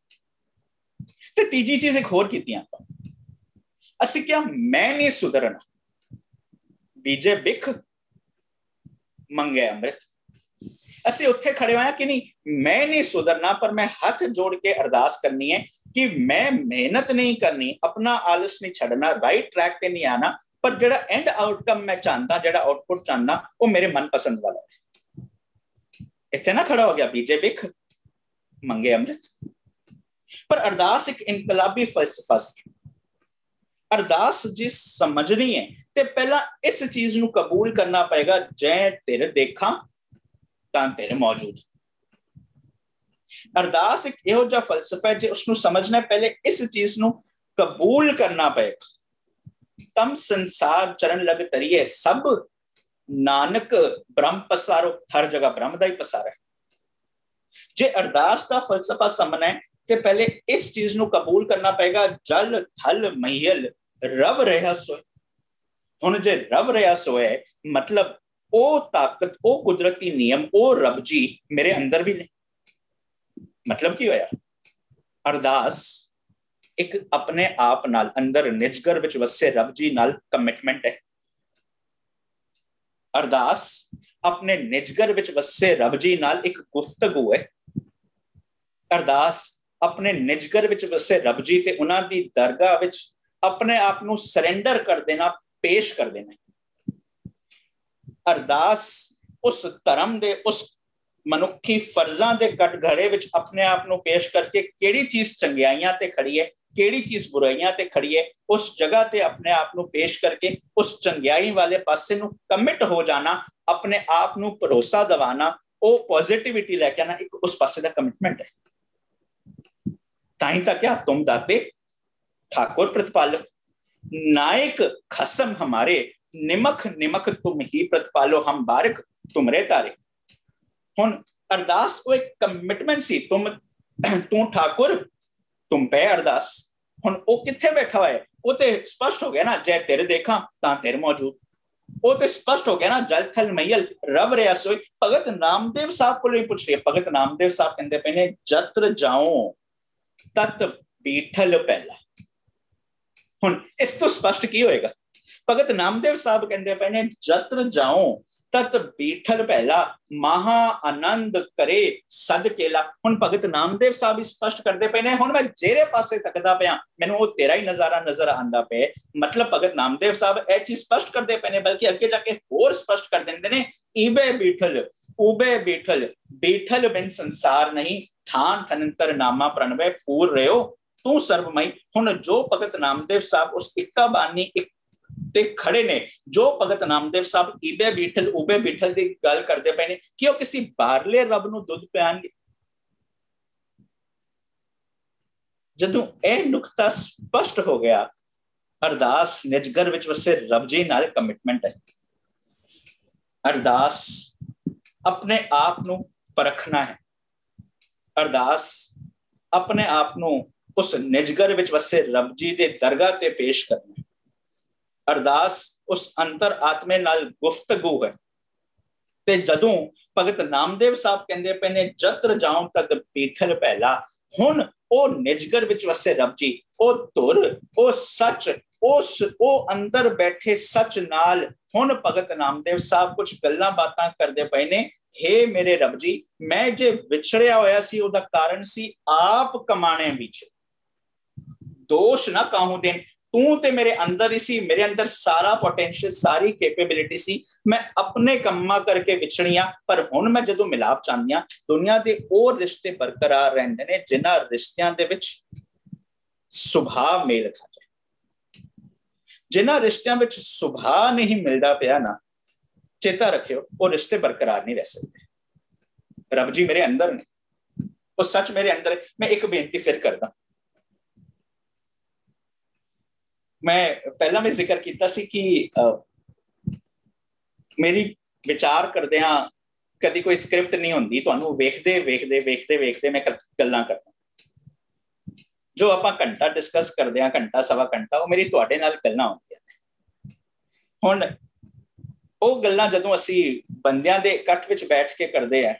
ते तीजी चीज एक होर कीती आपां, असी क्या मैं नहीं सुधरना, बीजे बिख मंगे अमृत। असी उत्थे खड़े हुए कि नहीं मैं नहीं सुधरना, पर मैं हाथ जोड़ के अरदास करनी है कि मैं मेहनत नहीं करनी, अपना आलस नहीं छड़ना, राइट ट्रैक पे नहीं आना, पर जेड़ा एंड आउटकम मैं चाहता, जेड़ा आउटपुट चाहता वो मेरे मनपसंद वाला है। इत्थे ना खड़ा हो गया बीजे बिख मंगे अमृत। पर अरदास एक इनकलाबी फलसफा सी। अरदास जिस समझनी है ते पहला इस चीज नू कबूल करना पड़ेगा, जै तेरे देखा तां तेरे मौजूद। अरदास एक इहो जिहा फलसफा है जे उसनू समझना है, पहले इस चीज नू कबूल करना पड़ेगा तम संसार चरण लग तरिए, सब नानक ब्रह्म पसारो। हर जगह ब्रह्म दा ही पसारा है। जे अरदास का फलसफा समझना है कि पहले इस चीज को कबूल करना पड़ेगा, जल थल महियल रब रहा सोए। हुण जे रब रहा सोए मतलब ओ ताकत, ओ कुदरती नियम, ओ रब जी मेरे अंदर भी नहीं। मतलब की होया, अरदास एक अपने आप नाल अंदर निजगर विच वसे रब जी नाल कमिटमेंट है। अरदास अपने निजगर विच वसे रब जी नाल एक गुफ्तगू है। अरदास अपने निजगर विच वसे रब जी ते उन्हां दी दरगाह विच अपने आप नू सरेंडर कर देना, पेश कर देना। अरदास उस धर्म दे, उस मनुखी फर्जां दे कटघरे विच अपने आप नू पेश करके केड़ी चीज चंगियाइयां ते खड़ी है, केड़ी चीज बुराइयां ते खड़ी है, उस जगह ते अपने आप नू पेश करके उस चंगियाई वाले पासे नू कमिट हो जाना, अपने आप नू भरोसा दिवाना, ओ पॉजिटिविटी लेके आना, एक उस पासे दा कमिटमेंट है। ताई तक क्या तुम दाते ठाकुर प्रतिपालक, नायक खसम हमारे, निमख निमख तुम ही प्रतिपालो, हम बारिक तुमरे तारे। हुन अरदास को एक कमिटमेंट सी, तू ठाकुर तुम पे अरदास। हुन ओ किथे बैठा हुआ है, वो ते स्पष्ट हो गया ना, जय तेरे देखा ता तेरे मौजूद। वो ते स्पष्ट हो गया ना, जल थल मैयल रब रहा सोई। भगत नामदेव साहब को ही पूछ रही है। भगत नामदेव साहब कहते पे ने, जत्र जाऊं तत बीठल पहला। हुन इस तो स्पष्ट की होएगा। भगत नामदेव साहब कहते पे ने, जत्र जाऊं तत बीठल पहला, महा आनंद करे सद केला। हुन भगत नामदेव साहब ही स्पष्ट करते पे ने, हुन मैं जेरे पासे तकदा पिया मैनू वो तेरा ही नजारा नजर आंदा पे। मतलब भगत नामदेव साहब ए चीज स्पष्ट करते पे ने, बल्कि अगे जाके होर स्पष्ट कर देंदे ने, ईबे बीठल उबे बीठल, बीठल बिन संसार नहीं, थान थनंतर नामा प्रणवे पूर रहो तू सर्वमई। हुन जो भगत नामदेव साहब उस इक्का बानी एक ते खड़े ने, जो भगत नामदेव साहब ईबे बीठल उबे बीठल की गल करते पे ने, कि वो किसी बाहरले रब नू दुध पियाणगे। जदों यह नुकता स्पष्ट हो गया, अरदास निजगर विच वसे रब जी नाल कमिटमेंट है। अरदास अपने आप नू परखना है। अरदास अपने आप नू उस निजगर विच वसे रब जी दे दरगाह ते पेश करना है। अरदास उस अंतर आत्मे नाल गुफ्तगू है। ते जदों भगत नामदेव साहब कहंदे पे ने, जत्र जाऊं तत बीठल पहला। हुन ओ निजगर विच वसे रब जी, ओ धुर, ओ सच, ओ अंदर बैठे सच नाल हुन भगत नामदेव साहब कुछ गल्लां बातां करदे पे ने। हे मेरे रब जी, मैं जे विछड़िया होया सी ओदा कारण सी आप कमाने विच, दोष ना काहू देन। तू ते मेरे अंदर ही सी, मेरे अंदर सारा पोटेंशियल, सारी कैपेबिलिटी सी, मैं अपने कम्मा करके विछड़िया। पर हुण मैं जदों मिलाप चाहनिया, दुनिया दे और रिश्ते बरकरार रहंदे ने जिन्हां रिश्तियां दे विच सुभाव मेल खा जाए। जिन्हां रिश्तियां विच सुभाव नहीं मिलदा पिया ना, चेता रखियो वो रिश्ते बरकरार नहीं रह सकते। रब जी मेरे अंदर ने, वो सच मेरे अंदर है। मैं एक बेनती फिर करदा, मैं पहला भी जिक्र किया सी कि मेरी विचार करदिया कदी कोई स्क्रिप्ट नहीं होंदी, तुहानू वेखदे वेखदे वेखदे वेखदे मैं गल्लां करदा। जो आपां घंटा डिस्कस करदे हां, घंटा सवा घंटा, वो मेरी तुहाडे नाल गल्लां होंदियां ने। हुण ਉਹ ਗੱਲਾਂ ਜਦੋਂ ਅਸੀਂ ਬੰਦਿਆਂ ਦੇ ਇਕੱਠ ਵਿੱਚ ਬੈਠ ਕੇ ਕਰਦੇ ਆ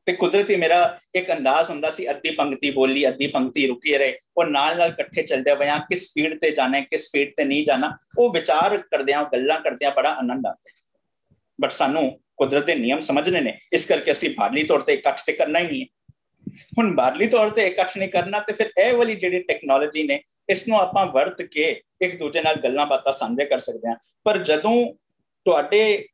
ਤੇ ਕੁਦਰਤੀ ਮੇਰਾ ਇੱਕ ਅੰਦਾਜ਼ ਹੁੰਦਾ ਸੀ, ਅੱਧੀ ਪੰਕਤੀ ਬੋਲੀ, ਅੱਧੀ ਪੰਕਤੀ ਰੁਕੀ ਰਹੇ, ਉਹ ਨਾਲ ਨਾਲ ਇਕੱਠੇ ਚੱਲਦੇ ਪਏ ਆ, ਕਿਸ ਸਪੀਡ ਤੇ ਜਾਣਾ, ਕਿਸ ਸਪੀਡ ਤੇ ਨਹੀਂ ਜਾਣਾ, ਉਹ ਵਿਚਾਰ ਕਰਦੇ ਆ, ਗੱਲਾਂ ਕਰਦੇ ਆ, ਬੜਾ ਆਨੰਦ ਆਉਂਦਾ। ਬਟ ਸਾਨੂੰ ਕੁਦਰਤ ਦੇ ਨਿਯਮ ਸਮਝਣੇ ਨੇ, ਇਸ ਕਰਕੇ ਅਸੀਂ ਬਾਹਰਲੀ ਤੌਰ ਤੇ ਇਕੱਠ ਤੇ ਕਰਨਾ ਹੀ ਨਹੀਂ ਹੈ। ਹੁਣ ਬਾਹਰਲੀ ਤੌਰ ਤੇ ਇਕੱਠ ਨਹੀਂ ਕਰਨਾ ਤੇ ਫਿਰ ਇਹ ਵਾਲੀ ਜਿਹੜੀ ਟੈਕਨੋਲੋਜੀ ਨੇ, ਇਸ ਨੂੰ ਆਪਾਂ ਵਰਤ ਕੇ ਇੱਕ ਦੂਜੇ ਨਾਲ ਗੱਲਾਂ ਬਾਤਾਂ ਸਾਂਝੇ ਕਰ ਸਕਦੇ ਹਾਂ। ਪਰ ਜਦੋਂ ਤੁਹਾਡੇ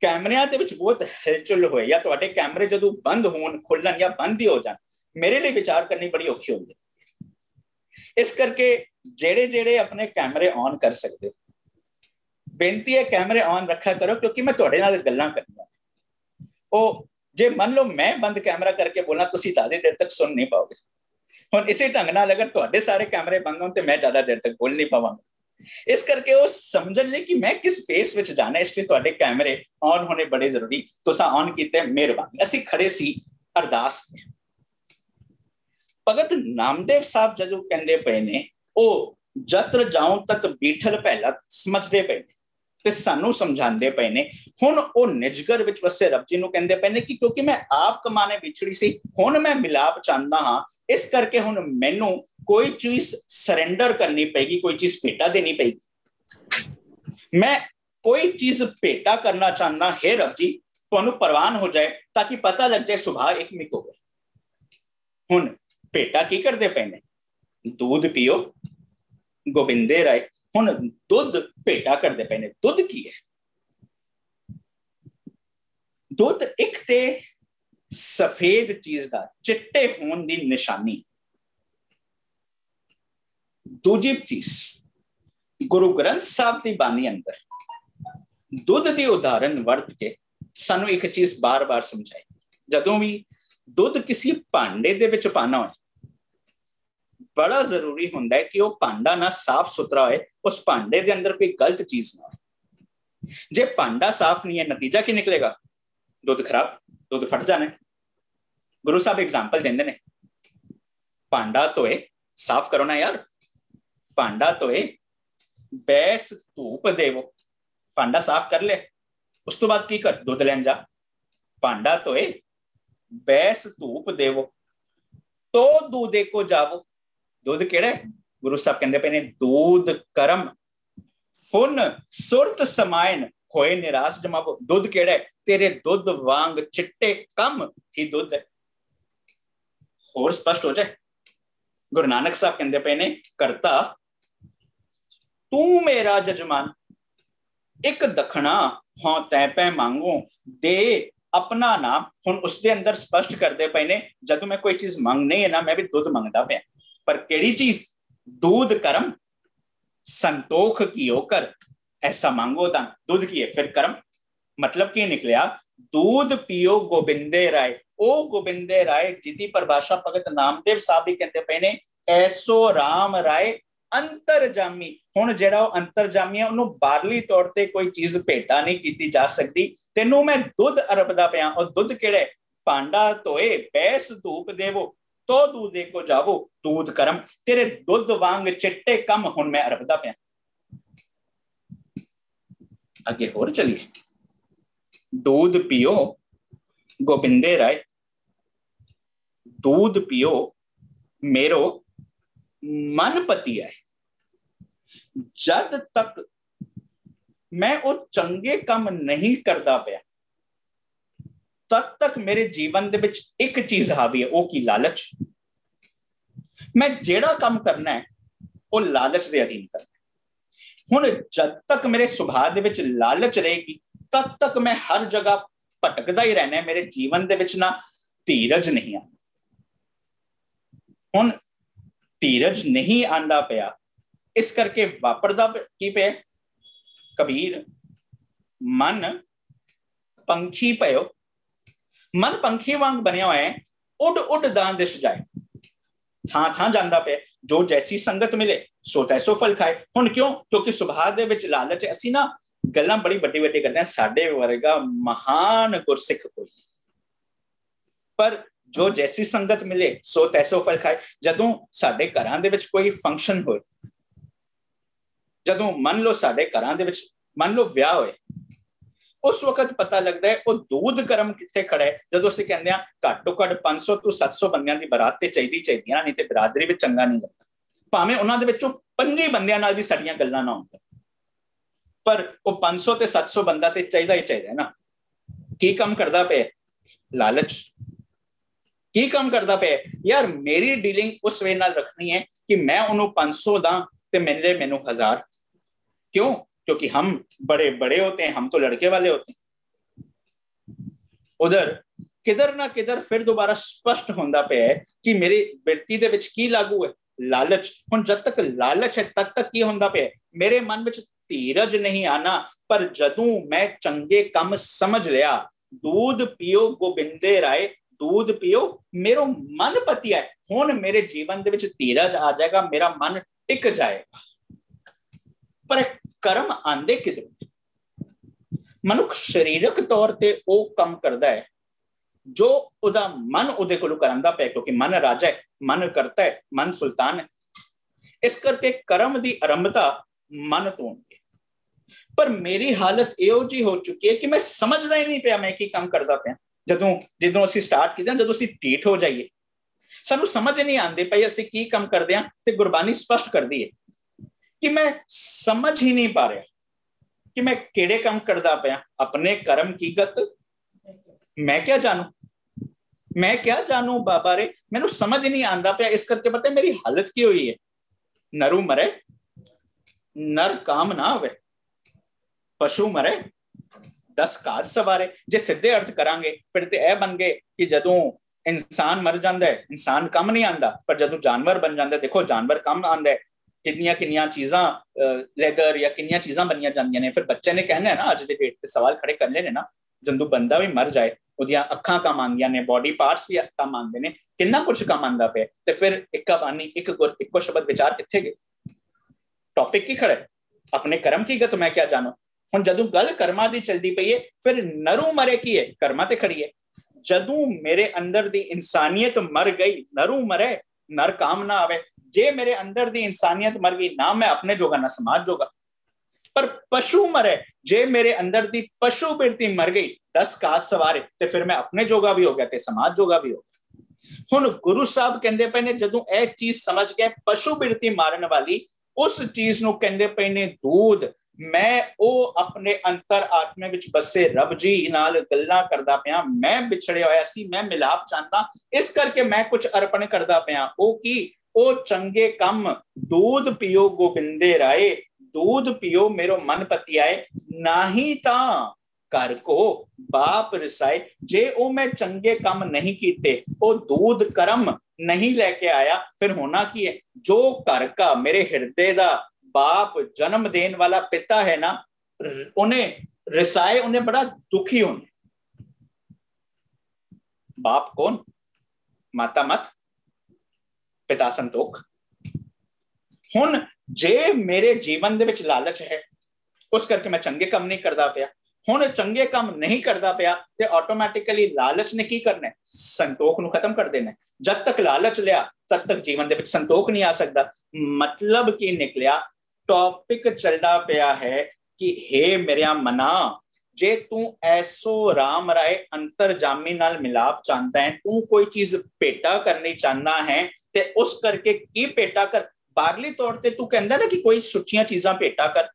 ਕੈਮਰਿਆਂ ਦੇ ਵਿੱਚ ਬਹੁਤ ਹਿਲਚੁਲ ਹੋਏ ਜਾਂ ਤੁਹਾਡੇ ਕੈਮਰੇ ਜਦੋਂ ਬੰਦ ਹੋਣ, ਖੁੱਲਣ ਜਾਂ ਬੰਦ ਹੀ ਹੋ ਜਾਣ, ਮੇਰੇ ਲਈ ਵਿਚਾਰ ਕਰਨੀ ਬੜੀ ਔਖੀ ਹੁੰਦੀ। ਇਸ ਕਰਕੇ ਜਿਹੜੇ ਜਿਹੜੇ ਆਪਣੇ ਕੈਮਰੇ ਔਨ ਕਰ ਸਕਦੇ, ਬੇਨਤੀ ਹੈ ਕੈਮਰੇ ਔਨ ਰੱਖਿਆ ਕਰੋ, ਕਿਉਂਕਿ ਮੈਂ ਤੁਹਾਡੇ ਨਾਲ ਗੱਲਾਂ ਕਰਨੀਆਂ। ਉਹ ਜੇ ਮੰਨ ਲਓ ਮੈਂ ਬੰਦ ਕੈਮਰਾ ਕਰਕੇ ਬੋਲਾਂ, ਤੁਸੀਂ ਜ਼ਿਆਦਾ ਦੇਰ ਤੱਕ ਸੁਣ ਨਹੀਂ ਪਾਓਗੇ। ਹੁਣ ਇਸੇ ਢੰਗ ਨਾਲ ਅਗਰ ਤੁਹਾਡੇ ਸਾਰੇ ਕੈਮਰੇ ਬੰਦ ਹੋਣ ਤੇ ਮੈਂ ਜ਼ਿਆਦਾ ਦੇਰ ਤੱਕ ਬੋਲ ਨਹੀਂ ਪਾਵਾਂਗਾ। इस करके वो समझन ले कि मैं किस स्पेस विच जाना, इसलिए तुहाडे कैमरे ऑन होने बड़े जरूरी। तुसां ऑन कीते, मेहरबानी। असीं खड़े सी अरदास ते। भगत नामदेव साहब जदों कहंदे पए ने, ओ जत्र जाऊं तत बीठल पहला समझदे पए ने ते सानू समझांदे पए ने। हुण ओ निजगर विच वसे रब जी नू कहंदे पए ने कि क्योंकि मैं आप कमाने विछड़ी सी, हुण मैं मिलाप चाहता हां, इस करके हुण मैनू कोई चीज सरेंडर करनी पेगी, कोई चीज भेटा देनी पेगी। मैं कोई चीज भेटा करना चाहता, हे रब जी तुहानू परवान हो जाए, ताकि पता लग जाए सुभा एक मिक हो गए। हुण भेटा की करदे पे ने? दूध पियो गोबिंदे राय। हुण दुध भेटा करदे पे ने। दुध की है? दुध एक ते सफेद चीज दा चिट्टे होने दी निशानी। दूजी चीज, गुरु ग्रंथ साहब की बानी अंदर दुध की उदाहरण वरत के सानू एक चीज बार बार समझाई। जदों भी दुध किसी भांडे दे विच पाना हो, बड़ा जरूरी हुंदा है कि वो भांडा ना साफ सुथरा हो, उस भांडे दे अंदर कोई गलत चीज ना हो। जे भांडा साफ नहीं है, नतीजा की निकलेगा? दुध खराब, दुध फट जाना है। गुरु साहब एग्जाम्पल देंदे ने, भांडा धोए, साफ करो ना यार। भांडा धोए, बैस धूप देवो, भांडा साफ कर ले, उस तो बाद की कर? दुध लैन जा। भांडा धोए, बैस धूप देवो, तो दूधे को जावो। दूध केड़ा है? गुरु साहब कहंदे पे ने, दूध करम फुन सुरत समायन होए निराश जमावो। दूध केड़ा है? तेरे दूध वांग चिट्टे कम ही दूध है। और स्पष्ट हो जाए, गुरु नानक साहब कहंदे पे ने, करता तू मेरा जजमान, एक दखना हों तै पै मांगो, दे अपना नाम। हुण उसके अंदर स्पष्ट करते पे ने, जदों मैं कोई चीज मंगनी है ना, मैं भी दुध मंगदा पे, पर केड़ी चीज? दूध करम संतोख की होकर ऐसा मांगो दान। दूध की है, फिर कर्म। मतलब की निकलिया? दूध पियो गोबिंदे राय। ओ गोबिंदे राय जिदी परिभाषा भगत नामदेव साहब भी कहते पे ने, ऐसो राम राय अंतरजामी। हुण जेड़ा अंतरजामी है, उन्होंने बारली तौर ते कोई चीज भेटा नहीं की जा सकती। तेनू मैं दुध अरबदा पिया, और दुध केड़े? भांडा धोए, बैस धूप देवो, तो दूधे को जावो, दूध करम, तेरे दुध वांग चिट्टे कम हुण मैं अरबदा पिया। आगे होर चलिए, दूध पियो गोबिंदे राय, दूध पियो मेरो मन पति है। जद तक मैं वो चंगे कम नहीं करता पिया, तद तक मेरे जीवन दे विच एक चीज हावी है, वो की? लालच। मैं जेड़ा काम करना है वो लालच दे अधीन करना है। हुण जद तक मेरे सुभाव दे विच लालच रहेगी, तद तक मैं हर जगह भटकदा ही रहना है। मेरे जीवन दे विच ना धीरज नहीं आना। हुण धीरज नहीं आंदा पिया, इस करके वापरदा की पे? कबीर मन पंखी पयो। मन पंखी वांग बनिया हुआ है, उड उड दान दिश जाए, थां थां जांदा पे। जो जैसी संगत मिले सो तैसो फल खाए। हुण क्यों? क्योंकि सुभाव दे विच लालच है। असीं ना गल्लां बड़ी वड्डी वड्डी करदे हां, साडे वर्गा महान गुरसिख कोई, पर जो जैसी संगत मिले सो तैसो फल खाए। जदों साडे घरां दे विच कोई फंक्शन होए, जदों मन लो साडे घरां दे विच मान लो विआह होए, उस वक्त पता लगता है वो दूध कर्म कित्थे खड़ा है। जदों असीं कहंदे हां घੱਟੋ ਘੱਟ 500 ਤੋਂ 700 ਬੰਦਿਆਂ ਦੀ ਬਰਾਤ ਤੇ ਚਾਹੀਦੀ ਨਹੀਂ ਤੇ ਬਰਾਦਰੀ ਵਿੱਚ ਚੰਗਾ ਨਹੀਂ ਲੱਗਦਾ। ਭਾਵੇਂ ਉਹਨਾਂ ਦੇ ਵਿੱਚੋਂ 5 ਬੰਦਿਆਂ ਨਾਲ ਵੀ ਸਾਡੀਆਂ ਗੱਲਾਂ ਨਾ ਹੋਣ, ਪਰ ਉਹ 500 ਤੇ 700 ਬੰਦਾ ਤੇ ਚਾਹੀਦਾ ਹੀ ਚਾਹੀਦਾ ਹੈ ਨਾ। ਕੀ ਕੰਮ ਕਰਦਾ ਪਿਆ? ਲਾਲਚ। ਕੀ ਕੰਮ ਕਰਦਾ ਪਿਆ? ਯਾਰ ਮੇਰੀ ਡੀਲਿੰਗ ਉਸ ਵੇ ਨਾਲ ਰੱਖਣੀ ਹੈ ਕਿ ਮੈਂ ਉਹਨੂੰ 500 ਦਾਂ ਤੇ ਮਿਲੇ ਮੈਨੂੰ 1000। क्यों? क्योंकि हम बड़े बड़े होते हैं, हम तो लड़के वाले होते हैं। उधर किधर ना किधर फिर दोबारा स्पष्ट होंदा पे है कि मेरी बिरती दे विच की लागू है? लालच। हुण जब तक लालच है तद तक की होंदा पे है? मेरे मन विच धीरज नहीं आना। पर जदों मैं चंगे कम समझ लिया, दूध पियो गोबिंदे राय, दूध पियो मेरो मन पति है, हुण मेरे जीवन दे विच धीरज आ जाएगा, मेरा मन टिक जाएगा। पर कर्म आंदे किधरों? मनुख शरीरक तौर ते वो कम करता है जो उदा मन उदे कोलों करांदा पे, क्योंकि मन राजा है, मन करता है, मन सुल्तान है। इस करके कर्म दी आरंभता मन तो होंगी। पर मेरी हालत इहो जी हो चुकी है कि मैं समझदा ही नहीं पिया मैं की काम करदा पिया। ਜਦੋਂ ਅਸੀਂ ਸਟਾਰਟ ਕੀਤਾ, ਜਦੋਂ ਅਸੀਂ ਢੀਠ ਹੋ ਜਾਈਏ, ਸਾਨੂੰ ਸਮਝ ਨਹੀਂ ਆਉਂਦੇ ਪਈ ਅਸੀਂ ਕੀ ਕੰਮ ਕਰਦੇ ਆਂ, ਤੇ ਗੁਰਬਾਣੀ ਸਪਸ਼ਟ ਕਰਦੀ ਹੈ ਕਿ ਮੈਂ ਸਮਝ ਹੀ ਨਹੀਂ ਪਾ ਰਿਹਾ ਕਿ ਮੈਂ ਕਿਹੜੇ ਕੰਮ ਕਰਦਾ ਪਿਆ। ਆਪਣੇ ਕਰਮ ਕੀ ਗਤ ਮੈਂ ਕਿਆ ਜਾਣੂ ਬਾਬਾ ਰੇ, ਮੈਨੂੰ ਸਮਝ ਨਹੀਂ ਆਉਂਦਾ ਪਿਆ। ਇਸ ਕਰਕੇ ਪਤਾ ਮੇਰੀ ਹਾਲਤ ਕੀ ਹੋਈ ਹੈ, ਨਰੂ ਮਰੇ ਨਰ ਕਾਮ ਨਾ ਹੋਵੇ, ਪਸ਼ੂ ਮਰੇ 10 ਕਾਜ ਸਵਾਰੇ। ਜੇ ਸਿੱਧੇ ਅਰਥ ਕਰਾਂਗੇ ਫਿਰ ਤੇ ਇਹ ਬਣ ਗਏ ਕਿ ਜਦੋਂ ਇਨਸਾਨ ਮਰ ਜਾਂਦਾ ਹੈ ਇਨਸਾਨ ਕੰਮ ਨਹੀਂ ਆਂਦਾ, ਪਰ ਜਦੋਂ ਜਾਨਵਰ ਬਣ ਜਾਂਦਾ, ਦੇਖੋ ਜਾਨਵਰ ਕੰਮ ਆਂਦਾ ਹੈ, ਕਿੰਨੀਆਂ ਚੀਜ਼ਾਂ ਲੈਦਰ ਜਾਂ ਕਿੰਨੀਆਂ ਚੀਜ਼ਾਂ ਬਣੀਆਂ ਜਾਂਦੀਆਂ ਨੇ। ਫਿਰ ਬੱਚੇ ਨੇ ਕਹਿਣਾ ਹੈ ਨਾ, ਅੱਜ ਦੇ ਡੇਟ ਤੇ ਸਵਾਲ ਖੜੇ ਕਰਨੇ ਨੇ ਨਾ, ਜਦੋਂ ਬੰਦਾ ਵੀ ਮਰ ਜਾਏ ਉਹਦੀਆਂ ਅੱਖਾਂ ਕੰਮ ਆਉਂਦੀਆਂ ਨੇ, ਬੋਡੀ ਪਾਰਟਸ ਵੀ ਕੰਮ ਆਉਂਦੇ ਨੇ, ਕਿੰਨਾ ਕੁਝ ਕੰਮ ਆਂਦਾ ਪਿਆ। ਤੇ ਫਿਰ ਇੱਕਾ ਬਾਣੀ ਇੱਕੋ ਸ਼ਬਦ ਵਿਚਾਰ ਕਿੱਥੇ ਗਏ? ਟੌਪਿਕ ਕੀ ਖੜਾ? ਆਪਣੇ ਕਰਮ ਕੀ ਗਤ ਮੈਂ ਕਿਆ ਜਾਣੂ। ਹੁਣ ਜਦੋਂ ਗੱਲ ਕਰਮਾਂ ਦੀ ਚਲਦੀ ਪਈ ਹੈ, ਫਿਰ ਨਰੂ ਮਰੇ ਕੀ ਹੈ? ਕਰਮਾਂ ਤੇ ਖੜੀ ਹੈ। ਜਦੋਂ ਮੇਰੇ ਅੰਦਰ ਦੀ ਇਨਸਾਨੀਅਤ ਮਰ ਗਈ, ਨਰੂ ਮਰੇ ਨਰ ਕਾਮ ਨਾ ਆਵੇ। ਜੇ ਮੇਰੇ ਅੰਦਰ ਦੀ ਇਨਸਾਨੀਅਤ ਮਰ ਗਈ, ਨਾ ਮੈਂ ਆਪਣੇ ਜੋਗਾ ਨਾ ਸਮਾਜ ਜੋਗਾ। ਪਰ ਪਸ਼ੂ ਮਰੇ, ਜੇ ਮੇਰੇ ਅੰਦਰ ਦੀ ਪਸ਼ੂ ਬਿਰਤੀ ਮਰ ਗਈ, 10 ਕਾਜ ਸਵਾਰੇ, ਤੇ ਫਿਰ ਮੈਂ ਆਪਣੇ ਜੋਗਾ ਵੀ ਹੋ ਗਿਆ ਤੇ ਸਮਾਜ ਜੋਗਾ ਵੀ ਹੋ ਗਿਆ। ਹੁਣ ਗੁਰੂ ਸਾਹਿਬ ਕਹਿੰਦੇ ਪਏ ਨੇ, ਜਦੋਂ ਇਹ ਚੀਜ਼ ਸਮਝ ਕੇ ਪਸ਼ੂ ਬਿਰਤੀ ਮਾਰਨ ਵਾਲੀ ਉਸ ਚੀਜ਼ ਨੂੰ ਕਹਿੰਦੇ ਪਏ ਨੇ ਦੂਧ। ਮੈਂ ਉਹ ਆਪਣੇ ਅੰਤਰ ਆਤਮੇ ਵਿੱਚ ਬਸੇ ਰੱਬ ਜੀ ਨਾਲ ਗੱਲਾਂ ਕਰਦਾ ਪਿਆ, ਮੈਂ ਵਿਛੜਿਆ ਹੋਇਆ ਸੀ, ਮੈਂ ਮਿਲਾਪ ਚਾਹੁੰਦਾ, ਇਸ ਕਰਕੇ ਮੈਂ ਕੁਝ ਅਰਪਣ ਕਰਦਾ ਪਿਆ। ਉਹ ਕੀ? ਉਹ ਚੰਗੇ ਕੰਮ। दूध पियो गोबिंदे राय, दूध पियो मेरो मन पति आए, नाही तां घर को बाप रिसाए। जे ओ मैं चंगे काम नहीं कीते, ओ दूध कर्म नहीं लेके आया, फिर होना की है? जो घर का मेरे हृदय दा बाप जन्म देने वाला पिता है ना, उन्हें रिसाए, उन्हें बड़ा दुखी होने। बाप कौन? माता मत, पिता संतोख। हुण जे मेरे जीवन दे विच लालच है, उस करके मैं चंगे काम नहीं करता पिया। हुण चंगे काम नहीं करता पिया ते ऑटोमैटिकली लालच ने की करना है? संतोख नूं खत्म कर देना। जब तक लालच लिया तब तक जीवन दे विच संतोख नहीं आ सकता। मतलब की निकलिया, टॉपिक चलता पिया है कि हे मेरिया मना, जे तू ऐसो राम राय अंतरजामी नाल मिलाप चाहता है, तू कोई चीज भेटा करनी चाहना है, ते उस करके की भेटा कर। बाहरली तौर ते तू कहंदा ना कि कोई सुच्चियां चीजां भेटा कर,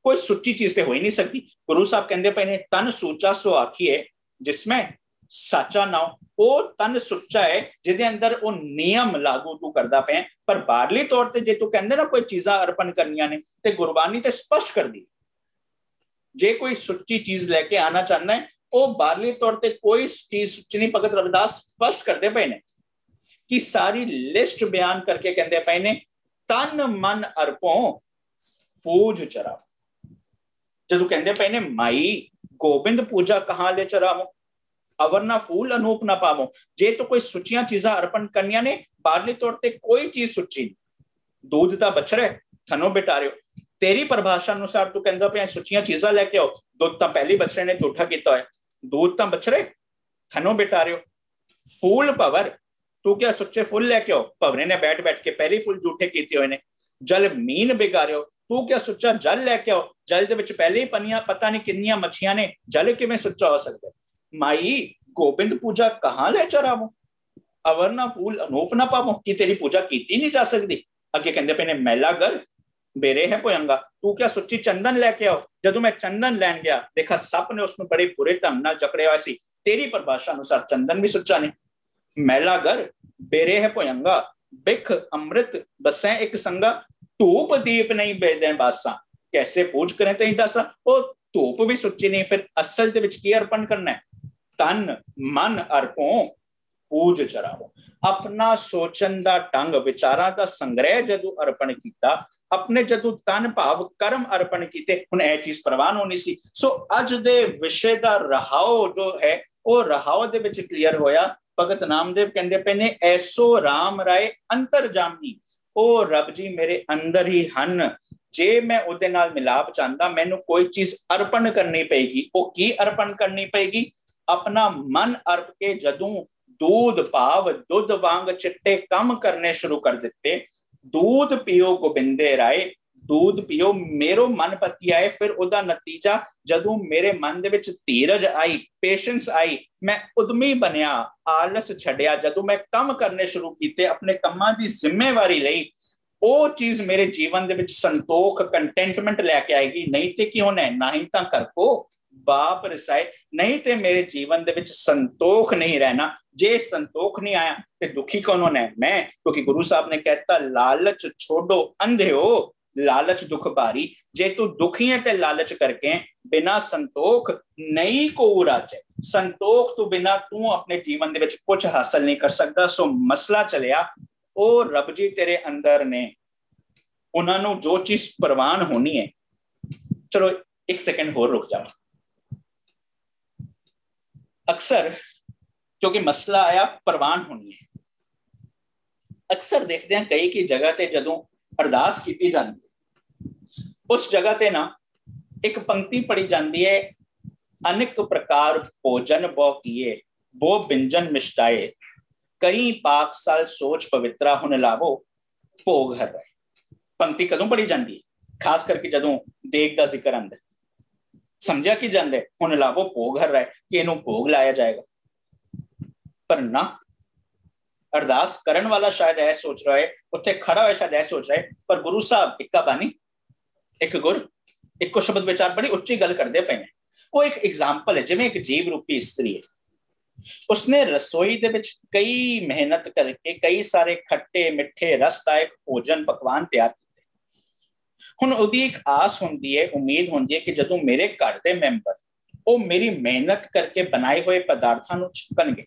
कोई सुच्ची चीज ते हो ही नहीं सकती। गुरु साहब कहंदे पए ने, तन सूचा सो आखिए जिसमें साचा ना हो। वो तन सुच्चा है जिहदे अंदर वो नियम लागू तू करदा पे। पर बाहरली तौर ते जे तू कहंदे ना कोई चीजां अर्पण करनियां ने, ते गुरबानी ते स्पष्ट कर दी, जे कोई सुच्ची चीज लेके आना चाहता है, वो बाहरली तौर ते कोई चीज सुच्ची नहीं। भगत रविदास स्पष्ट करते पे ने कि सारी लिस्ट बयान करके कहते पे ने, तन मन अर्पों पूज चरावो। जदों कहते पे ने, माई गोबिंद पूजा कहां ले चरावो, अवरना फूल अनूप ना पावो। जे तो कोई सुचियां चीजा अर्पण करनिया ने, बाहरली तौर ते कोई चीज सुची नहीं। दूध दा बछड़ा थनो बिटारियो, तेरी परिभाषा अनुसार तू कहंदा पे सुचियां चीजा लेके आओ। दूध तां पहली बछड़े ने झूठा कीता है, दूध तां बछड़े थनो बिटारियो। फूल भवर, तू क्या सुच्चे फुल लेके आओ, भवरे ने बैठ बैठ के पहले फुल झूठे कीते हुए ने। जल मीन बिगाड़ियो, तू क्या सुच्चा जल लेके आओ, जल दे विच पहले ही पनिया पता नहीं किन्नियां मच्छियां ने, जल किवें सुच्चा हो सकदा है। माई गोबिंद पूजा कहां ले चरावो, अवरना फूल अनूप ना पावो, कि तेरी पूजा कीती नहीं जा सकती। अगे कहंदे पे ने, मैला घर बेरे है पोयंगा, तू क्या सुच्ची चंदन लेके आओ। जदों मैं चंदन लैन गया, देखा सप ने उसनूं बड़े बुरे ढंग नाल जकड़िया होया सी। तेरी परिभाषा अनुसार चंदन भी सुच्चा नहीं। मैला घर बेरे है पोयंगा, बिख अमृत बसें एक संगा, धूप दीप नहीं बेदे बासा, कैसे पूज करें तेरी दासा। ओ धूप भी सुच्ची नहीं, फिर असल दे विच की अर्पण करना है? तन मन अर्पों पूज चरावो। अपना सोचन दा ढंग, विचारां दा संग्रह जदों अर्पण कीता, अपने जदों तन भाव कर्म अर्पण कीते, हुण यह चीज प्रवान होनी सी। सो अज दे विषय दा रहाओ जो है, वो रहाओ दे विच क्लियर होया। भगत नामदेव कहंदे पे ने, ऐसो राम राय अंतरजामी, ओ रब जी मेरे अंदर ही हन, ਜੇ ਮੈਂ ਉਹਦੇ ਨਾਲ ਮਿਲਾਪ ਚਾਹੁੰਦਾ, ਮੈਨੂੰ ਕੋਈ ਚੀਜ਼ ਅਰਪਣ ਕਰਨੀ ਪਏਗੀ। ਉਹ ਕੀ ਅਰਪਣ ਕਰਨੀ ਪਏਗੀ? ਆਪਣਾ ਮਨ ਅਰਪ ਕੇ ਜਦੋਂ दूध भाव दुध वांग चिट्टे कम करने शुरू कर दिते। दूध पियो गोबिंदे राय, दूध पियो मेरो मन पति आए। फिर उदा नतीजा जदों मेरे मन दे विच धीरज आई, पेशेंस आई, मैं उद्यमी बनया, आलस छड़िया, जदों मैं कम करने शुरू कीते, अपने कम्मां दी जिम्मेवारी लई, ਉਹ ਚੀਜ਼ ਮੇਰੇ ਜੀਵਨ ਦੇ ਵਿੱਚ ਸੰਤੋਖ, ਕੰਟੈਂਟਮੈਂਟ ਲੈ ਕੇ ਆਏਗੀ। ਨਹੀਂ ਤੇ ਕੀ ਹੋਣਾ? ਨਾ ਹੀ ਤਾਂ ਘਰ ਕੋ ਬਾਪ ਰਸਾਏ, ਨਹੀਂ ਤੇ ਮੇਰੇ ਜੀਵਨ ਦੇ ਵਿੱਚ ਸੰਤੋਖ ਨਹੀਂ ਰਹਿਣਾ। ਜੇ ਸੰਤੋਖ ਨਹੀਂ ਆਇਆ ਤੇ ਦੁਖੀ ਕੌਣ ਹੋਣਾ? ਮੈਂ। ਕਿਉਂਕਿ ਗੁਰੂ ਸਾਹਿਬ ਨੇ ਕਹਿਤਾ, ਲਾਲਚ ਛੋੜੋ ਅੰਧਿਓ, ਲਾਲਚ ਦੁਖ ਭਾਰੀ। ਜੇ ਤੂੰ ਦੁਖੀ ਹੈ ਤੇ ਲਾਲਚ ਕਰਕੇ, ਬਿਨਾ ਸੰਤੋਖ ਨਹੀਂ ਕੋ ਰਾਜੈ। ਸੰਤੋਖ ਤੋਂ ਬਿਨਾ ਤੂੰ ਆਪਣੇ ਜੀਵਨ ਦੇ ਵਿੱਚ ਕੁਝ ਹਾਸਲ ਨਹੀਂ ਕਰ ਸਕਦਾ। ਸੋ ਮਸਲਾ ਚੱਲਿਆ, ਉਹ ਰੱਬ ਜੀ ਤੇਰੇ ਅੰਦਰ ਨੇ, ਉਹਨਾਂ ਨੂੰ ਜੋ ਚੀਜ਼ ਪ੍ਰਵਾਨ ਹੋਣੀ ਹੈ। ਚਲੋ ਇੱਕ ਸੈਕਿੰਡ ਹੋਰ ਰੁਕ ਜਾਓ। ਅਕਸਰ ਕਿਉਂਕਿ ਮਸਲਾ ਆਇਆ ਪ੍ਰਵਾਨ ਹੋਣੀ ਹੈ, ਅਕਸਰ ਦੇਖਦੇ ਹਾਂ ਕਈ ਜਗ੍ਹਾ ਤੇ ਜਦੋਂ ਅਰਦਾਸ ਕੀਤੀ ਜਾਂਦੀ ਹੈ, ਉਸ ਜਗ੍ਹਾ ਤੇ ਨਾ ਇੱਕ ਪੰਕਤੀ ਪੜੀ ਜਾਂਦੀ ਹੈ, ਅਨੇਕ ਪ੍ਰਕਾਰ ਭੋਜਨ ਬਹੁ ਕੀਏ, ਬਹੁ ਬਿੰਜਨ ਮਿਸ਼ਟਾਏ, ਕਈ ਪਾਕਸਾਲ ਸੋਚ ਪਵਿੱਤਰਾ ਹੁਣ ਲਾਵੋ ਭੋਗ ਹਰ ਰਹੇ। ਪੰਕਤੀ ਕਦੋਂ ਪੜੀ ਜਾਂਦੀ ਹੈ? ਖਾਸ ਕਰਕੇ ਜਦੋਂ ਦੇਗ ਦਾ ਜ਼ਿਕਰ ਆਉਂਦਾ। ਸਮਝਿਆ ਕੀ ਜਾਂਦਾ? ਹੁਣ ਲਾਵੋ ਭੋਗ ਹਰ ਰਹੇ, ਕਿ ਇਹਨੂੰ ਭੋਗ ਲਾਇਆ ਜਾਏਗਾ। ਪਰ ਨਾ, ਅਰਦਾਸ ਕਰਨ ਵਾਲਾ ਸ਼ਾਇਦ ਇਹ ਸੋਚ ਰਿਹਾ ਹੈ, ਉੱਥੇ ਖੜਾ ਹੋਇਆ ਸ਼ਾਇਦ ਇਹ ਸੋਚ ਰਿਹਾ ਹੈ, ਪਰ ਗੁਰੂ ਸਾਹਿਬ ਇੱਕਾ ਬਾਣੀ, ਇੱਕ ਗੁਰ, ਇੱਕੋ ਸ਼ਬਦ ਵਿਚਾਰ ਬੜੀ ਉੱਚੀ ਗੱਲ ਕਰਦੇ ਪਏ ਨੇ। ਉਹ ਇੱਕ ਐਗਜ਼ਾਮਪਲ ਹੈ, ਜਿਵੇਂ ਇੱਕ ਜੀਵ ਰੂਪੀ ਇਸਤਰੀ ਹੈ, ਉਸਨੇ ਰਸੋਈ ਦੇ ਵਿੱਚ ਕਈ ਮਿਹਨਤ ਕਰਕੇ ਕਈ ਸਾਰੇ ਖੱਟੇ ਮਿੱਠੇ ਰਸਦਾਇਕ ਭੋਜਨ ਪਕਵਾਨ ਤਿਆਰ ਕੀਤੇ। ਹੁਣ ਉਹਦੀ ਇੱਕ ਆਸ ਹੁੰਦੀ ਹੈ, ਉਮੀਦ ਹੁੰਦੀ ਹੈ ਕਿ ਜਦੋਂ ਮੇਰੇ ਘਰ ਦੇ ਮੈਂਬਰ ਉਹ ਮੇਰੀ ਮਿਹਨਤ ਕਰਕੇ ਬਣਾਏ ਹੋਏ ਪਦਾਰਥਾਂ ਨੂੰ ਛਕਣਗੇ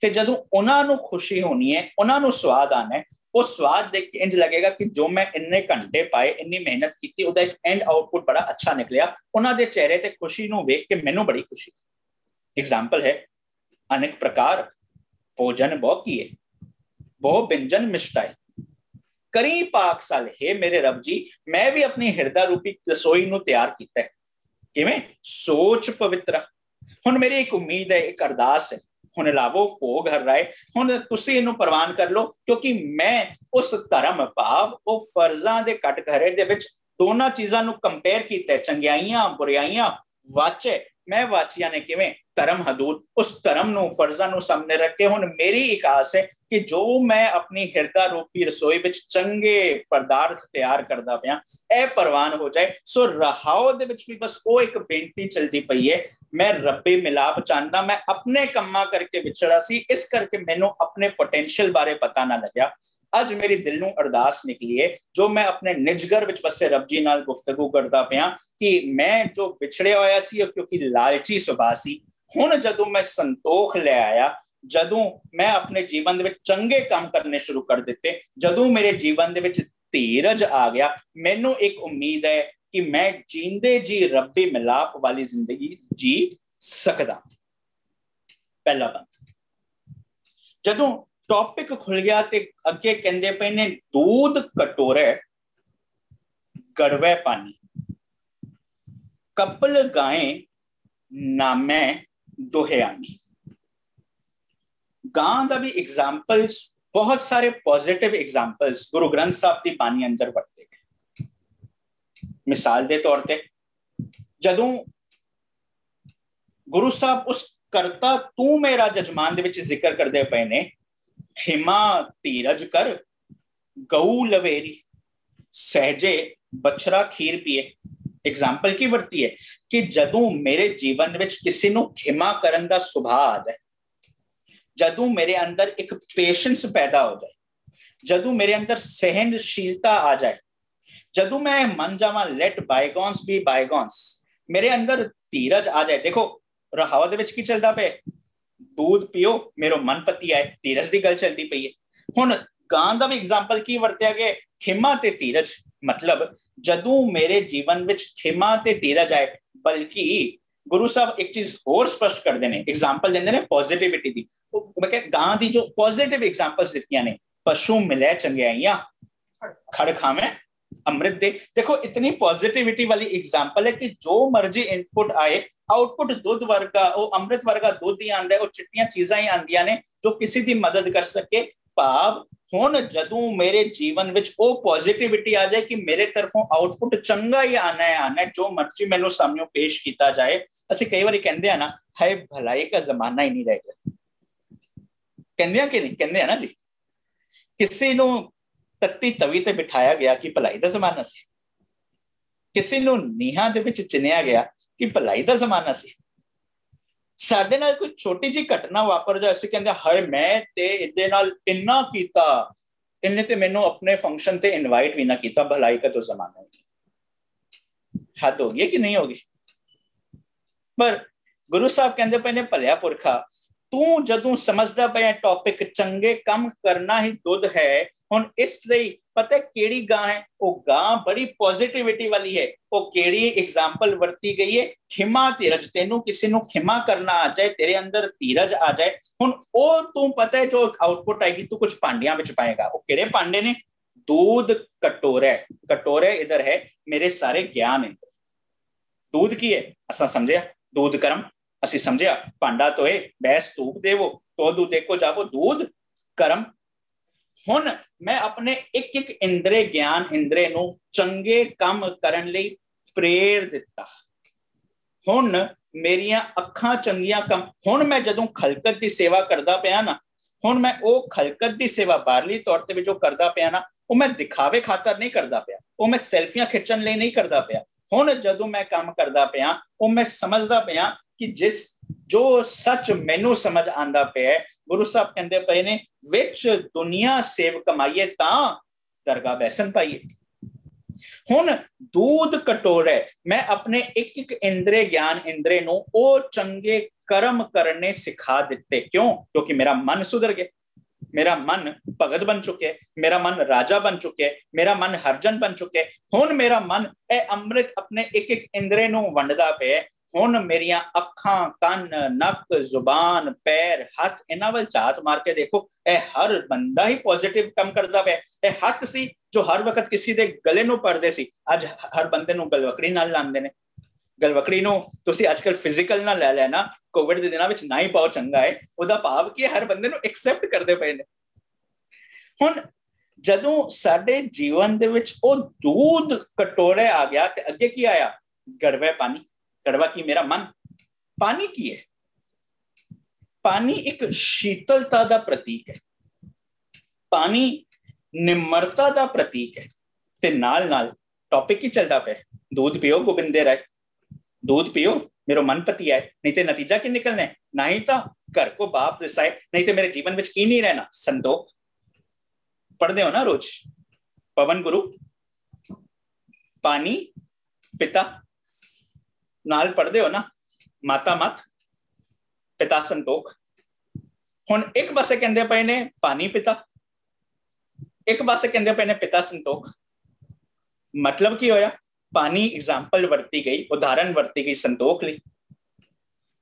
ਤੇ ਜਦੋਂ ਉਹਨਾਂ ਨੂੰ ਖੁਸ਼ੀ ਹੋਣੀ ਹੈ, ਉਹਨਾਂ ਨੂੰ ਸਵਾਦ ਆਣਾ ਹੈ, ਉਹ ਸਵਾਦ ਦੇਖ ਕੇ ਇੰਜ ਲੱਗੇਗਾ ਕਿ ਜੋ ਮੈਂ ਇੰਨੇ ਘੰਟੇ ਪਾਏ, ਇੰਨੀ ਮਿਹਨਤ ਕੀਤੀ, ਉਹਦਾ ਇੱਕ ਐਂਡ ਆਊਟਪੁੱਟ ਬੜਾ ਅੱਛਾ ਨਿਕਲਿਆ। ਉਹਨਾਂ ਦੇ ਚਿਹਰੇ ਤੇ ਖੁਸ਼ੀ ਨੂੰ ਵੇਖ ਕੇ ਮੈਨੂੰ ਬੜੀ ਖੁਸ਼ੀ। एग्जाम्पल है, अनेक प्रकार भोजन बहु किए, बहु व्यंजन मिष्टाई, करी पाकशाल। हे मेरे रब जी, मैं भी अपनी हृदय रूपी रसोई नूं तैयार कीता है। किवें? सोच पवित्र। हुण मेरी एक उम्मीद है, एक अरदास है, हुण लावो भोग हर राय, हुण तुसीं इहनूं प्रवान कर लो, क्योंकि मैं उस धर्म भाव, वो फर्जां दे कटघरे दे विच दोनों चीज़ां नूं कंपेयर कीता, चंगियाइयां बुराइयां वाचे। मैं वाचिया ने किवें? धर्म हदूद, उस धर्म नूं, फर्जां नूं सामने रख के हुण मेरी एक आस है कि जो मैं अपनी हृदय रूपी रसोई विच चंगे पदार्थ तैयार करदा पिया, ਇਹ ਪ੍ਰਵਾਨ ਹੋ ਜਾਏ। ਸੋ ਰਹਾਓ ਦੇ ਵਿੱਚ ਵੀ ਬਸ ਉਹ ਇੱਕ ਬੇਨਤੀ ਚਲਦੀ ਪਈ ਹੈ, ਮੈਂ ਰੱਬੀ ਮਿਲਾਪ ਚਾਹੁੰਦਾ। ਮੈਂ ਆਪਣੇ ਕੰਮਾਂ ਕਰਕੇ ਵਿਛੜਾ ਸੀ, ਇਸ ਕਰਕੇ ਮੈਨੂੰ ਆਪਣੇ ਪੋਟੈਂਸ਼ੀਅਲ ਬਾਰੇ ਪਤਾ ਨਾ ਲੱਗਿਆ। ਅੱਜ ਮੇਰੀ ਦਿਲ ਨੂੰ ਅਰਦਾਸ ਨਿਕਲੀ ਹੈ, ਜੋ ਮੈਂ ਆਪਣੇ ਨਿਜਗਰ ਵਿੱਚ ਵਸੇ ਰੱਬ ਜੀ ਨਾਲ ਗੁਫ਼ਤਗੂ ਕਰਦਾ ਪਿਆ, ਕਿ ਮੈਂ ਜੋ ਵਿਛੜਿਆ ਹੋਇਆ ਸੀ ਕਿਉਂਕਿ ਲਾਲਚੀ ਸੁਭਾਅ ਸੀ, ਹੁਣ ਜਦੋਂ ਮੈਂ ਸੰਤੋਖ ਲੈ ਆਇਆ, ਜਦੋਂ ਮੈਂ ਆਪਣੇ ਜੀਵਨ ਦੇ ਵਿੱਚ ਚੰਗੇ ਕੰਮ ਕਰਨੇ ਸ਼ੁਰੂ ਕਰ ਦਿੱਤੇ, ਜਦੋਂ ਮੇਰੇ ਜੀਵਨ ਦੇ ਵਿੱਚ ਧੀਰਜ ਆ ਗਿਆ, ਮੈਨੂੰ ਇੱਕ ਉਮੀਦ ਹੈ ਕਿ ਮੈਂ ਜੀਂਦੇ ਜੀ ਰੱਬੀ ਮਿਲਾਪ ਵਾਲੀ ਜ਼ਿੰਦਗੀ ਜੀ ਸਕਦਾ। ਪਹਿਲਾ ਬੰਦ। ਜਦੋਂ ਟੌਪਿਕ ਖੁੱਲ ਗਿਆ ਤੇ ਅੱਗੇ ਕਹਿੰਦੇ ਪਏ ਨੇ, दूध कटोरे गड़वे पानी, कपल गाए नामे दोहयानी। गां ਦਾ ਵੀ एग्जाम्पल्स, बहुत सारे पॉजिटिव एग्जाम्पल्स गुरु ग्रंथ साहब की बानी अंदर वरते गए। मिसाल के तौर पर ਜਦੋਂ गुरु साहब उस करता तू मेरा जजमान ਦੇ ਵਿੱਚ ਜ਼ਿਕਰ ਕਰਦੇ ਪਏ ਨੇ, हिमा धीरज कर गऊ लवेरी, सहजे बछड़ा खीर पिए। एग्जाम्पल की वरती है कि जदों मेरे जीवन विच किसी नूं खिमा करन दा सुभाव आ जाए, जदों मेरे अंदर एक पेशेंस पैदा हो जाए, जदों मेरे अंदर सहनशीलता आ जाए, जदों मैं मन जावां लेट बायगॉन्स बी बायगॉन्स, मेरे अंदर धीरज आ जाए। देखो रहाव दे विच की चलदा पे, दूध पियो मेरो मन पति आए, धीरज की गल चलती पई है। हुण गां दा भी एग्जाम्पल की वरत्या गया, खिमा ते धीरज। मतलब जदों मेरे जीवन विच खिमा ते धीरज आए, बल्कि गुरु साहब एक चीज होर स्पष्ट करते हैं, एग्जाम्पल देंदे ने पॉजिटिविटी दी। मैं कह गां दी जो पॉजिटिव एग्जाम्पल्स दित्तियां ने, पशु मिले चंगियाइयां खड़ खावे अमृत दे। देखो इतनी पॉजिटिविटी वाली एग्जांपल है कि जो मर्जी इनपुट आए आउटपुट दुध वर्गा, वो अमृत वर्गा दुध ही आंदा है, वो चिट्टियां चीजां ही आंदियां ने जो किसी दी मदद कर सके। भाव हुण जदों मेरे जीवन विच वो पॉजिटिविटी आ जाए कि मेरे तरफों आउटपुट चंगा ही आना है, जो मर्जी मैनू सामने पेश किया जाए। असं कई बार कहते हैं ना, हाय भलाई का जमाना ही नहीं रह गया, कहते हैं कि नहीं, कहते हैं ना जी। किसी नू तत्ती तवी ते बिठाया गया कि भलाई का जमाना सी, किसी नू नीहां दे विच चिनिया गया कि भलाई का जमाना सी। साडे नाल कोई छोटी जी घटना वापर जाए, असं कहते हाय मैं ते इहदे नाल इन्ना कीता, इन्ने ते मैनू अपने फंक्शन ते इनवाइट भी ना किया, भलाई का तो जमाना है। हद हो गई कि नहीं होगी? पर गुरु साहब कहते पे ने, भलिया पुरखा तू जदों समझदा पे टॉपिक चंगे कम करना ही दुध है, हुण इसलिए पता केड़ी गां है, वो गां बड़ी पॉजिटिविटी वाली है। वो केड़ी एग्जाम्पल वरती गई है, खिमा धीरज। तेनू किसी नू खिमा करना आ जाए, तेरे अंदर धीरज आ जाए, हुण ओ तू पता है जो आउटपुट आएगी, तू कुछ पांडियां विच पाएगा। वो केड़े पांडे ने? दूध कटोरे, कटोरे इधर है मेरे सारे ज्ञान है। दूध की है असा समझिया, दूध कर्म असी समझिया, पांडा तो है बैस धूप देवो तो दूध देखो जावो, दूध कर्म। हुण मैं अपने एक एक इंद्रे ज्ञान इंद्रे नू चंगे काम करन लई प्रेर दिता। हुण मेरियां अखां चंगियां कम, हुण मैं जदों खलकत की सेवा करदा पिया ना, हुण मैं ओ खलकत की सेवा बाहरली तौर ते जो करदा पिया ना, वो मैं दिखावे खातर नहीं करदा पिया, वो मैं सेल्फियां खिंचण लई नहीं करदा पिया। हुण जदों मैं काम करदा पिया, वो मैं समझदा पिया कि जिस जो सच मैनू समझ आंदा पे है, गुरु साहब कहते पे ने, विच दुनिया सेव कमाइए तां दरगाह बैसन पाइए। हुण दूध कटोरे मैं अपने एक एक इंद्रे ज्ञान इंद्रे नू ओ चंगे कर्म करने सिखा दिते। क्यों? क्योंकि मेरा मन सुधर गया, मेरा मन भगत बन चुके है, मेरा मन राजा बन चुके है, मेरा मन हरजन बन चुके है। हुण मेरा मन ए अमृत अपने एक एक इंद्रे नू वंडदा पे। हुण मेरियां अखां कन नक जुबान पैर हथ इन्हां वल झात मार के देखो, ए हर बंदा ही पॉजिटिव कम करदा पे। ए हथ सी जो हर वक्त किसी दे गले नू पड़दे सी, अज हर बंदे नू गलवकड़ी नाल लांदे ने। गलवकड़ी नू तुसी आजकल फिजिकल ना ले लेना, कोविड दे दिनां विच ना ही पाओ चंगा है, ओदा भाव की हर बंदे नू एक्सेप्ट करदे पए ने। हुण जदों साडे जीवन दे विच ओ दूध कटोरे आ गया ते अगे की आया? गड़वे पानी। गड़वा की मेरा मन, पानी की है। पानी एक शीतलता का प्रतीक है, पानी निम्रता का प्रतीक है। ते नाल नाल टॉपिक ही चलता पे, दूध पियो गोबिंदे राय, दूध पियो मेरो मन पति आए, नहीं तो नतीजा की निकलना है, नहीं तो घर को बाप रिसाए, नहीं तो मेरे जीवन में की नहीं रहना संतोख। पढ़ते हो ना रोज पवन गुरु पानी पिता, नाल पढ़ते हो ना माता मत पिता संतोख। हुण एक पासे कहंदे पए ने पानी पिता, एक पासे कहंदे पए ने पिता संतोख। मतलब की होया? पानी एग्जाम्पल वरती गई, उदाहरण वरती गई संतोख लई।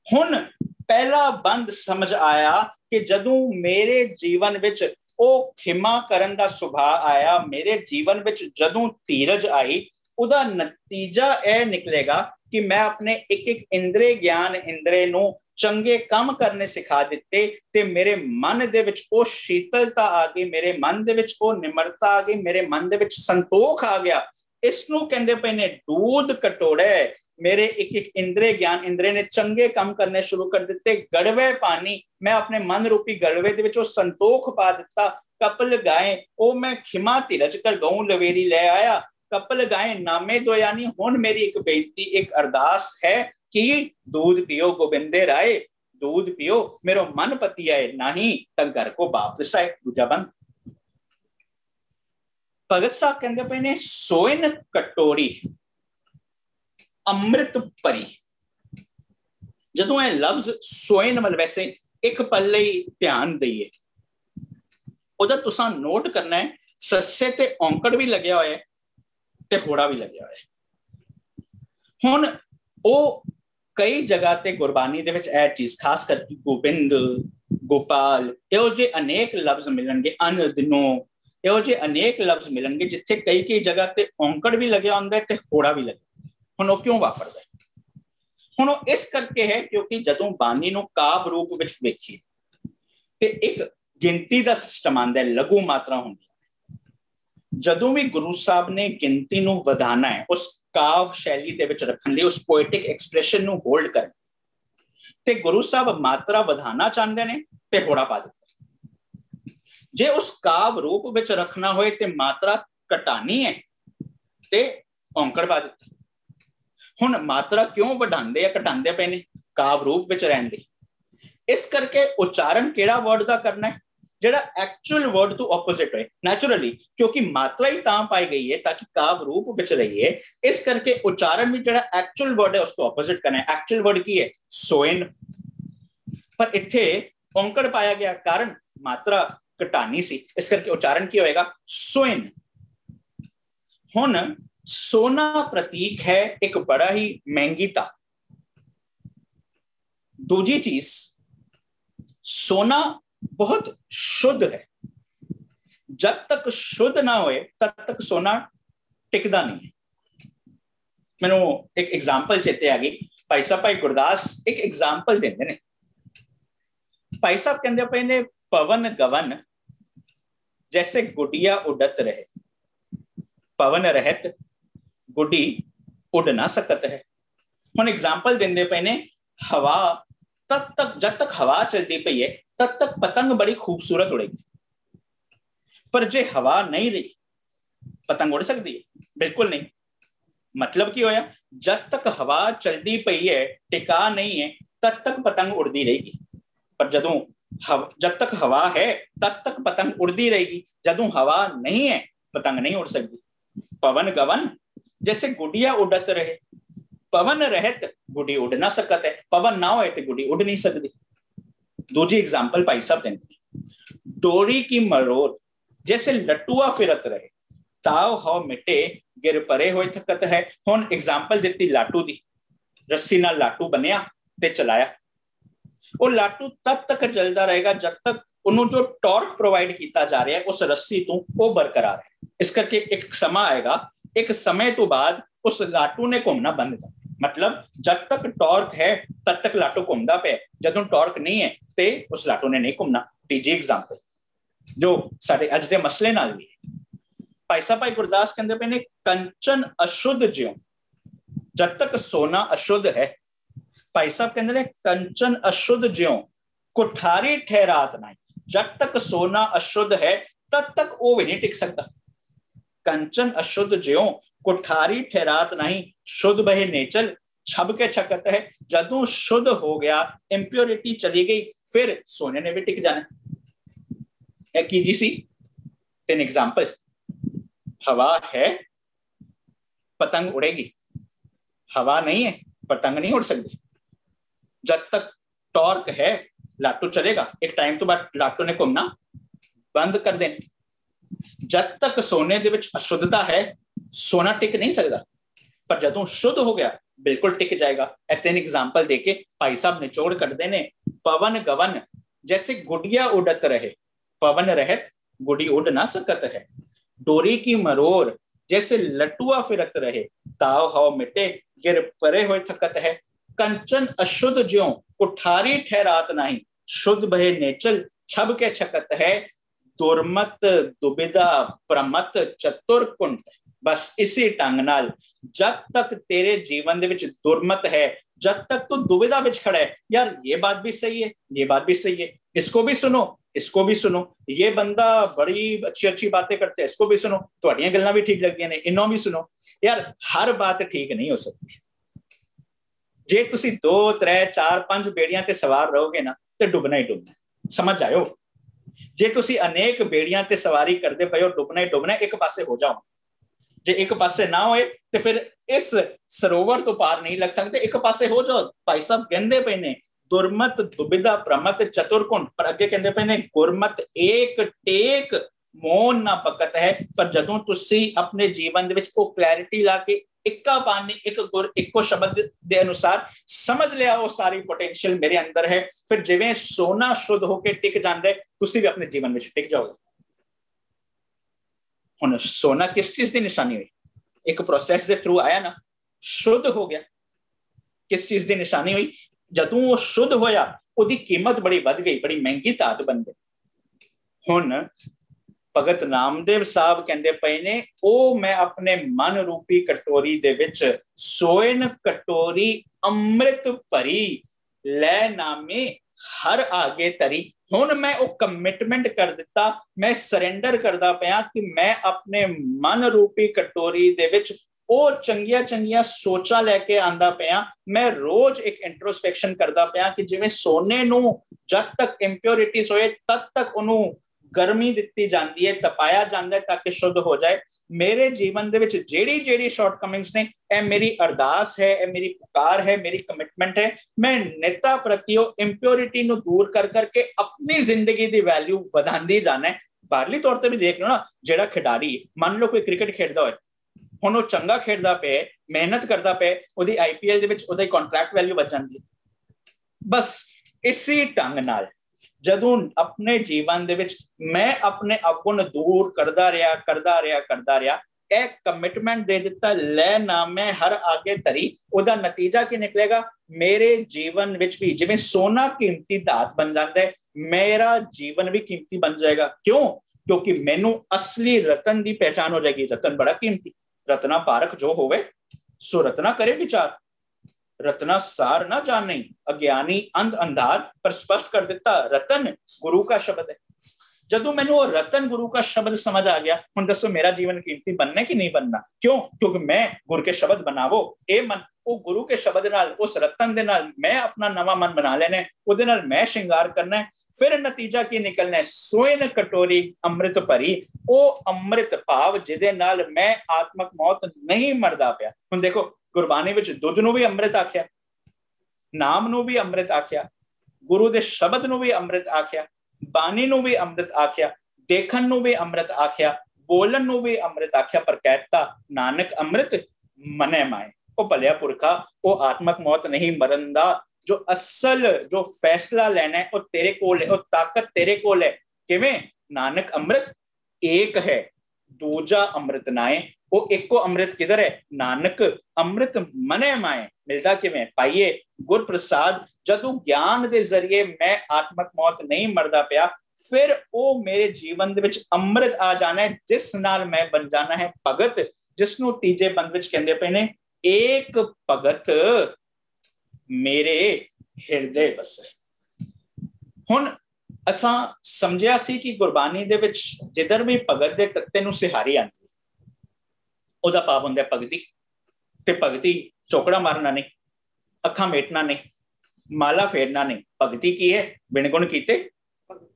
हुण पहला बंद समझ आया कि जदों मेरे जीवन विच ओ खिमा करन दा सुभाव आया, मेरे जीवन विच जदों धीरज आई, उदा नतीजा यह निकलेगा कि मैं अपने एक एक इंद्रे ज्ञान इंद्रे नू चंगे काम करने सिखा दिते, ते मेरे मन दे विच ओ शीतलता आ गई, मेरे मन दे विच ओ निम्रता आ गई, मेरे मन दे विच संतोख आ गया। इसनू कहंदे पे ने दूध कटोरे, मेरे एक एक इंद्रे ज्ञान इंद्रे ने चंगे काम करने शुरू कर दिते। गड़वे पानी, मैं अपने मन रूपी गड़वे दे विच ओ संतोख पा दिता। कपल गाए, ओ मैं खिमा धीरज कर गऊं लवेरी ले आया। कपल गाए नामे दो, यानी हुण मेरी एक बेनती एक अरदास है कि दूध पियो गोबिंदे राय, दूध पियो मेरो मन पति आए, नहीं तो घर को बाप रिसाए। दूजा बंद। भगत साहब कहते पे ने सोइन कटोरी अमृत परी। जदों यह लफ्ज सोइन वाल, वैसे एक पल लई ध्यान दईए, उधर तुसा नोट करना है सस्से ते औंकड़ भी लग्या होया है ते होड़ा भी लग्या होया है। हुण ओ कई जगह ते गुरबानी दे विच यह चीज खास करके गोबिंद गोपाल इहो जे अनेक लफ्ज मिलणगे, अन दिनों ਇਹੋ ਜਿਹੇ ਅਨੇਕ ਲਫ਼ਜ਼ ਮਿਲਣਗੇ ਜਿੱਥੇ ਕਈ ਜਗ੍ਹਾ ਤੇ ਔਂਕੜ ਵੀ ਲੱਗਿਆ ਹੁੰਦਾ ਤੇ ਹੋੜਾ ਵੀ ਲੱਗਿਆ। ਹੁਣ ਉਹ ਕਿਉਂ ਵਾਪਰਦਾ? ਹੁਣ ਉਹ ਇਸ ਕਰਕੇ ਹੈ ਕਿਉਂਕਿ ਜਦੋਂ ਬਾਣੀ ਨੂੰ ਕਾਵ ਰੂਪ ਵਿੱਚ ਵੇਖੀਏ ਤੇ ਇੱਕ ਗਿਣਤੀ ਦਾ ਸਿਸਟਮ ਆਉਂਦਾ, ਲਘੂ ਮਾਤਰਾ ਹੁੰਦੀ। ਜਦੋਂ ਵੀ ਗੁਰੂ ਸਾਹਿਬ ਨੇ ਗਿਣਤੀ ਨੂੰ ਵਧਾਣਾ ਹੈ, ਉਸ ਕਾਵ ਸ਼ੈਲੀ ਦੇ ਵਿੱਚ ਰੱਖਣ ਲਈ, ਉਸ ਪੋਇਟਿਕ ਐਕਸਪ੍ਰੈਸ਼ਨ ਨੂੰ ਹੋਲਡ ਕਰਨ, ਤੇ ਗੁਰੂ ਸਾਹਿਬ ਮਾਤਰਾ ਵਧਾਣਾ ਚਾਹੁੰਦੇ ਨੇ ਤੇ ਹੋੜਾ ਪਾ ਦਿੱਤਾ। ਜੇ ਉਸ ਕਾਵ ਰੂਪ ਵਿੱਚ ਰੱਖਣਾ ਹੋਏ ਤੇ ਮਾਤਰਾ ਘਟਾਣੀ ਹੈ ਤੇ ਔਂਕੜ ਪਾ ਦਿੱਤਾ। ਹੁਣ ਮਾਤਰਾ ਕਿਉਂ ਵਧਾਉਂਦੇ ਆ ਘਟਾਉਂਦੇ ਪਏ ਨੇ? ਕਾਵ ਰੂਪ ਵਿੱਚ ਰਹਿਣ ਲਈ। ਇਸ ਕਰਕੇ ਉਚਾਰਨ ਕਿਹੜਾ ਵਰਡ ਦਾ ਕਰਨਾ ਹੈ? ਜਿਹੜਾ ਐਕਚੁਅਲ ਵਰਡ ਤੋਂ ਆਪੋਜ਼ਿਟ ਹੋਏ ਨੈਚੁਰਲੀ, ਕਿਉਂਕਿ ਮਾਤਰਾ ਹੀ ਤਾਂ ਪਾਈ ਗਈ ਹੈ ਤਾਂ ਕਿ ਕਾਵ ਰੂਪ ਵਿੱਚ ਰਹੀਏ। ਇਸ ਕਰਕੇ ਉਚਾਰਨ ਵੀ ਜਿਹੜਾ ਐਕਚੁਅਲ ਵਰਡ ਹੈ ਉਸ ਤੋਂ ਆਪੋਜ਼ਿਟ ਕਰਨਾ ਹੈ। ਐਕਚੁਅਲ ਵਰਡ ਕੀ ਹੈ? ਸੋਇਨ। ਪਰ ਇੱਥੇ ਔਂਕੜ ਪਾਇਆ ਗਿਆ ਕਾਰਨ ਮਾਤਰਾ ਘਟਾਣੀ ਸੀ, ਇਸ ਕਰਕੇ ਉਚਾਰਨ ਕੀ ਹੋਏਗਾ? ਸੋਇਨ। ਹੁਣ सोना प्रतीक है एक बड़ा ही महंगीता। दूसरी चीज, सोना बहुत शुद्ध है। जब तक शुद्ध ना होए तब तक सोना टिकदा नहीं है। मैनू एक एग्जाम्पल चेते आ गई। भाई साहब, भाई गुरदास एक एग्जाम्पल देंदे ने। भाई साहब कहंदे पे ने, पवन गवन जैसे गुडिया उड़त रहे, पवन रहत गुडी उड़ ना सकत है। हुण एग्जाम्पल देंदे पे ने, हवा तब तक, जब तक हवा चलती पई है तब तक पतंग बड़ी खूबसूरत उड़ेगी, पर जे हवा नहीं रही पतंग उड़ सकती है? बिल्कुल नहीं। मतलब की होया, जब तक हवा चलती पई है, टिका नहीं है, तब तक पतंग उड़ती रहेगी। पर जब तक हवा है तब तक पतंग उड़ती रहेगी। जदों हवा नहीं है पतंग नहीं उड़ सकती। पवन गवन जैसे गुडिया उड़त रहे, पवन रहत गुडी उड़ ना सकत है। पवन ना होए तो गुडी उड़ नहीं सकती। दूसरी एग्जाम्पल भाई साहब देंगे, डोरी की मरोड़ जैसे लटुआ फिरत रहे, ताव हव मिटे गिर परे होए थकत है। हुण एग्जाम्पल दिती लाटू दी। रस्सी नाल लाटू बनिया ते चलाया, वो लाटू तब तक चलता रहेगा जब तक उन्होंने जो टॉर्क प्रोवाइड किया जा रहा है उस रस्सी तो वो बरकरार है। इस करके एक समा आएगा, एक समय तो बाद उस लाटू ने घूमना बंद कर। मतलब जब तक टॉर्क है तब तक लाटू घूमता पे, जदों टॉर्क नहीं है तो उस लाटू ने नहीं घूमना। तीजी एग्जाम्पल जो साडे अज दे मसले नाल भी है, भाई साहब भाई गुरदास कहंदे पे ने, कंचन अशुद्ध ज्यों जब तक सोना अशुद्ध है। भाई साहब कहंदे ने, कंचन अशुद्ध ज्यों कुठारी ठहरात नहीं। जब तक सोना अशुद्ध है तब तक वो भी नहीं टिक सकता। कंचन अशुद्ध ज्यों कुठारी ठहरात नहीं, शुद्ध बहे नेचल छब के छकत है। जदों शुद्ध हो गया, इंप्योरिटी चली गई, फिर सोने ने भी टिक जाना। की जी सी 3 एग्जाम्पल। हवा है पतंग उड़ेगी, हवा नहीं है पतंग नहीं उड़ सकती। जब तक टॉर्क है लाटू चलेगा, एक टाइम तो बाद लाटू ने घूमना बंद कर देना। जब तक सोने दे विच अशुद्धता है सोना टिक नहीं सकता, पर जदों शुद्ध हो गया बिल्कुल टिक जाएगा। 3 एग्जाम्पल देके भाई साहब निचोड़ करते ने, पवन गवन जैसे गुडिया उड़त रहे, पवन रहत गुडी उड़ ना सकत है। डोरी की मरोड़ जैसे लटुआ फिरत रहे, ताव हव मिटे गिर परे होए थकत है। कंचन अशुद्ध ज्यों कुठारी ठहरात नहीं, शुद्ध बहे नेचल छब के छकत है। दुर्मत दुबिधा प्रमत चतुर कुंठ। बस इसी ढंग नाल जब तक तेरे जीवन दे विच दुर्मत है, जब तक तू दुविधा विच खड़ा है, यार ये बात भी सही है, ये बात भी सही है, इसको भी सुनो, इसको भी सुनो, ये बंदा बड़ी अच्छी अच्छी बातें करते हैं, इसको भी सुनो, तुहाड़ियां गल्लां भी ठीक लगदियां ने, इन्हों भी सुनो। यार हर बात ठीक नहीं हो सकती। जे तुसी 2 3 4 5 बेड़ियां ते सवार रहोगे ना तो डुबना ही डुबना, समझ आयो। जे तुसी अनेक बेड़ियां ते सवारी करते पे हो, डुबना ही डुबना, एक पासे हो जाओ। जे एक पासे ना होए तो फिर इस सरोवर तो पार नहीं लग सकते, एक पासे हो जाओ। भाई साहब कहंदे पे ने, दुर्मत दुबिधा प्रमत चतुरकुंड, पर अगे कहंदे पे ने, गुरमत एक टेक मोन ना बकत है। पर जदों तुसी अपने जीवन दे विच वो क्लैरिटी ला के इक्का पानी एक गुर इक्को शब्द दे अनुसार समझ लिया वो सारी पोटेंशियल मेरे अंदर है, फिर जिवें सोना शुद्ध होके टिक जांदा है, तुसी भी अपने जीवन में टिक जाओगे। ਹੁਣ ਸੋਨਾ ਕਿਸ ਚੀਜ਼ ਦੀ ਨਿਸ਼ਾਨੀ ਹੋਈ? ਇੱਕ ਪ੍ਰੋਸੈਸ ਦੇ ਥਰੂ ਆਇਆ ਨਾ, ਸ਼ੁੱਧ ਹੋ ਗਿਆ। ਕਿਸ ਚੀਜ਼ ਦੀ ਨਿਸ਼ਾਨੀ ਹੋਈ? ਜਦੋਂ ਉਹ ਸ਼ੁੱਧ ਹੋਇਆ ਉਹਦੀ ਕੀਮਤ ਬੜੀ ਵੱਧ ਗਈ, ਬੜੀ ਮਹਿੰਗੀ ਧਾਤ ਬਣ ਗਈ। ਹੁਣ ਭਗਤ ਨਾਮਦੇਵ ਸਾਹਿਬ ਕਹਿੰਦੇ ਪਏ ਨੇ, ਉਹ ਮੈਂ ਆਪਣੇ ਮਨ ਰੂਪੀ ਕਟੋਰੀ ਦੇ ਵਿੱਚ ਸੋਇਨ ਕਟੋਰੀ ਅੰਮ੍ਰਿਤ ਭਰੀ, ਲੈ ਨਾਮੇ ਹਰ ਆਗੇ ਤਰੀ। ਹੁਣ ਮੈਂ ਉਹ ਕਮਿਟਮੈਂਟ ਕਰ ਦਿੱਤਾ, ਮੈਂ ਸਰੈਂਡਰ ਕਰਦਾ ਪਿਆ ਕਿ ਮੈਂ ਆਪਣੇ ਮਨ ਰੂਪੀ ਕਟੋਰੀ ਦੇ ਵਿੱਚ ਉਹ ਚੰਗੀਆਂ ਚੰਗੀਆਂ ਸੋਚਾਂ ਲੈ ਕੇ ਆਂਦਾ ਪਿਆ। ਮੈਂ ਰੋਜ਼ ਇੱਕ ਇੰਟਰੋਸਪੈਕਸ਼ਨ ਕਰਦਾ ਪਿਆ ਕਿ ਜਿਵੇਂ ਸੋਨੇ ਨੂੰ ਜਦ ਤੱਕ ਇੰਪਿਉਰਿਟੀਜ਼ ਹੋਏ ਤਦ ਤੱਕ ਉਹਨੂੰ ਗਰਮੀ ਦਿੱਤੀ ਜਾਂਦੀ ਹੈ, ਤਪਾਇਆ ਜਾਂਦਾ ਹੈ ਤਾਂ ਕਿ ਸ਼ੁੱਧ ਹੋ ਜਾਏ। ਮੇਰੇ ਜੀਵਨ ਦੇ ਵਿੱਚ ਜਿਹੜੀ ਜਿਹੜੀ ਸ਼ਾਰਟਕਮਿੰਗਸ ਨੇ, ਇਹ ਮੇਰੀ ਅਰਦਾਸ ਹੈ, ਇਹ ਮੇਰੀ ਪੁਕਾਰ ਹੈ, ਮੇਰੀ ਕਮਿਟਮੈਂਟ ਹੈ। ਮੈਂ ਨਿੱਤਾ ਪ੍ਰਤੀ ਉਹ ਇੰਪਿਉਰਿਟੀ ਨੂੰ ਦੂਰ ਕਰ ਕਰਕੇ ਆਪਣੀ ਜ਼ਿੰਦਗੀ ਦੀ ਵੈਲਿਊ ਵਧਾਉਂਦੀ ਜਾਣਾ ਹੈ। ਬਾਹਰਲੀ ਤੌਰ ਤੇ ਵੀ ਦੇਖ ਲਓ ਨਾ, ਜਿਹੜਾ ਖਿਡਾਰੀ, ਮੰਨ ਲਓ ਕੋਈ ਕ੍ਰਿਕਟ ਖੇਡਦਾ ਹੋਏ, ਹੁਣ ਉਹ ਚੰਗਾ ਖੇਡਦਾ ਪਿਆ, ਮਿਹਨਤ ਕਰਦਾ ਪਿਆ, ਉਹਦੀ IPL ਦੇ ਵਿੱਚ ਉਹਦੀ ਕੰਟਰੈਕਟ ਵੈਲਿਊ ਵੱਧ ਜਾਂਦੀ ਹੈ। ਬਸ ਇਸੇ ਢੰਗ ਨਾਲ ਜਦੋਂ ਆਪਣੇ ਜੀਵਨ ਦੇ ਵਿੱਚ ਮੈਂ ਆਪਣੇ ਆਪ ਨੂੰ ਦੂਰ ਕਰਦਾ ਰਿਹਾ, ਇਹ ਕਮਿਟਮੈਂਟ ਦੇ ਦਿੱਤਾ, ਲੈ ਨਾਮੇ ਹਰ ਆਗੇ ਧਰੀ, ਉਹਦਾ ਨਤੀਜਾ ਕੀ ਨਿਕਲੇਗਾ? ਮੇਰੇ ਜੀਵਨ ਵਿੱਚ ਵੀ ਜਿਵੇਂ ਸੋਨਾ ਕੀਮਤੀ ਧਾਤ ਬਣ ਜਾਂਦਾ ਹੈ, ਮੇਰਾ ਜੀਵਨ ਵੀ ਕੀਮਤੀ ਬਣ ਜਾਏਗਾ। ਕਿਉਂ? ਕਿਉਂਕਿ ਮੈਨੂੰ ਅਸਲੀ ਰਤਨ ਦੀ ਪਹਿਚਾਨ ਹੋ ਜਾਏਗੀ। ਰਤਨ ਬੜਾ ਕੀਮਤੀ, ਰਤਨਾ ਪਾਰਖ ਜੋ ਹੋਵੇ ਸੋ ਰਤਨਾ ਕਰੇ ਵਿਚਾਰ, रत्ना सार ना जाने अज्ञानी अंध अंधार। पर स्पष्ट कर दिता रतन गुरु का शब्द है। जदों मैनू वो रतन गुरु का शब्द समझ आ गया, हुण दसो मेरा जीवन कीमती बनना कि नहीं बनना? क्यों? क्योंकि मैं गुरु के शब्द बनावो, ए मन वो गुरु के शब्द नाल, उस रतन दे नाल मैं अपना नवा मन बना लेना है, उहदे नाल मैं श्रृंगार करना है। फिर नतीजा की निकलना है? सोइन कटोरी अमृत भरी, वो अमृत भाव जिहदे नाल मैं आत्मक मौत नहीं मरदा पिया। हुण देखो गुरबाणी विच दुध नूं भी अमृत आख्या, नाम नूं भी अमृत आख्या, गुरु दे शब्द नूं भी अमृत आख्या, बाणी नूं भी अमृत आख्या, देखण नूं भी अमृत आख्या, बोलन नूं भी अमृत आख्या। पर कहता नानक अमृत मने माए। ओ भलिया पुरखा, ओ आत्मक मौत नहीं मरन दा जो असल जो फैसला लेना है, ओ तेरे कोल है, ओ ताकत तेरे कोल है। किवें? नानक अमृत एक है, दूजा अमृत नाए। वो एको अमृत किधर है? नानक अमृत मने माए। मिलता किवें? पाइए गुर प्रसाद। जदों ज्ञान दे जरिए मैं आत्मक मौत नहीं मरदा पिया, फिर वो मेरे जीवन दे विच अमृत आ जाना है, जिस नाल मैं बन जाना है भगत, जिसनू तीजे बंद विच कहंदे पे ने एक भगत मेरे हिरदे बसे। हुण असां समझिया सी कि गुरबाणी दे विच जिधर भी भगत दे तत्ते नू सिहारी आंदी, ਉਹਦਾ ਭਾਵ ਹੁੰਦਾ ਭਗਤੀ। ਤੇ ਭਗਤੀ ਚੌਕੜਾ ਮਾਰਨਾ ਨਹੀਂ, ਅੱਖਾਂ ਮੇਟਣਾ ਨਹੀਂ, ਮਾਲਾ ਫੇਰਨਾ ਨਹੀਂ। ਭਗਤੀ ਕੀ ਹੈ? ਬਿਨ ਗੁਣ ਕੀਤੇ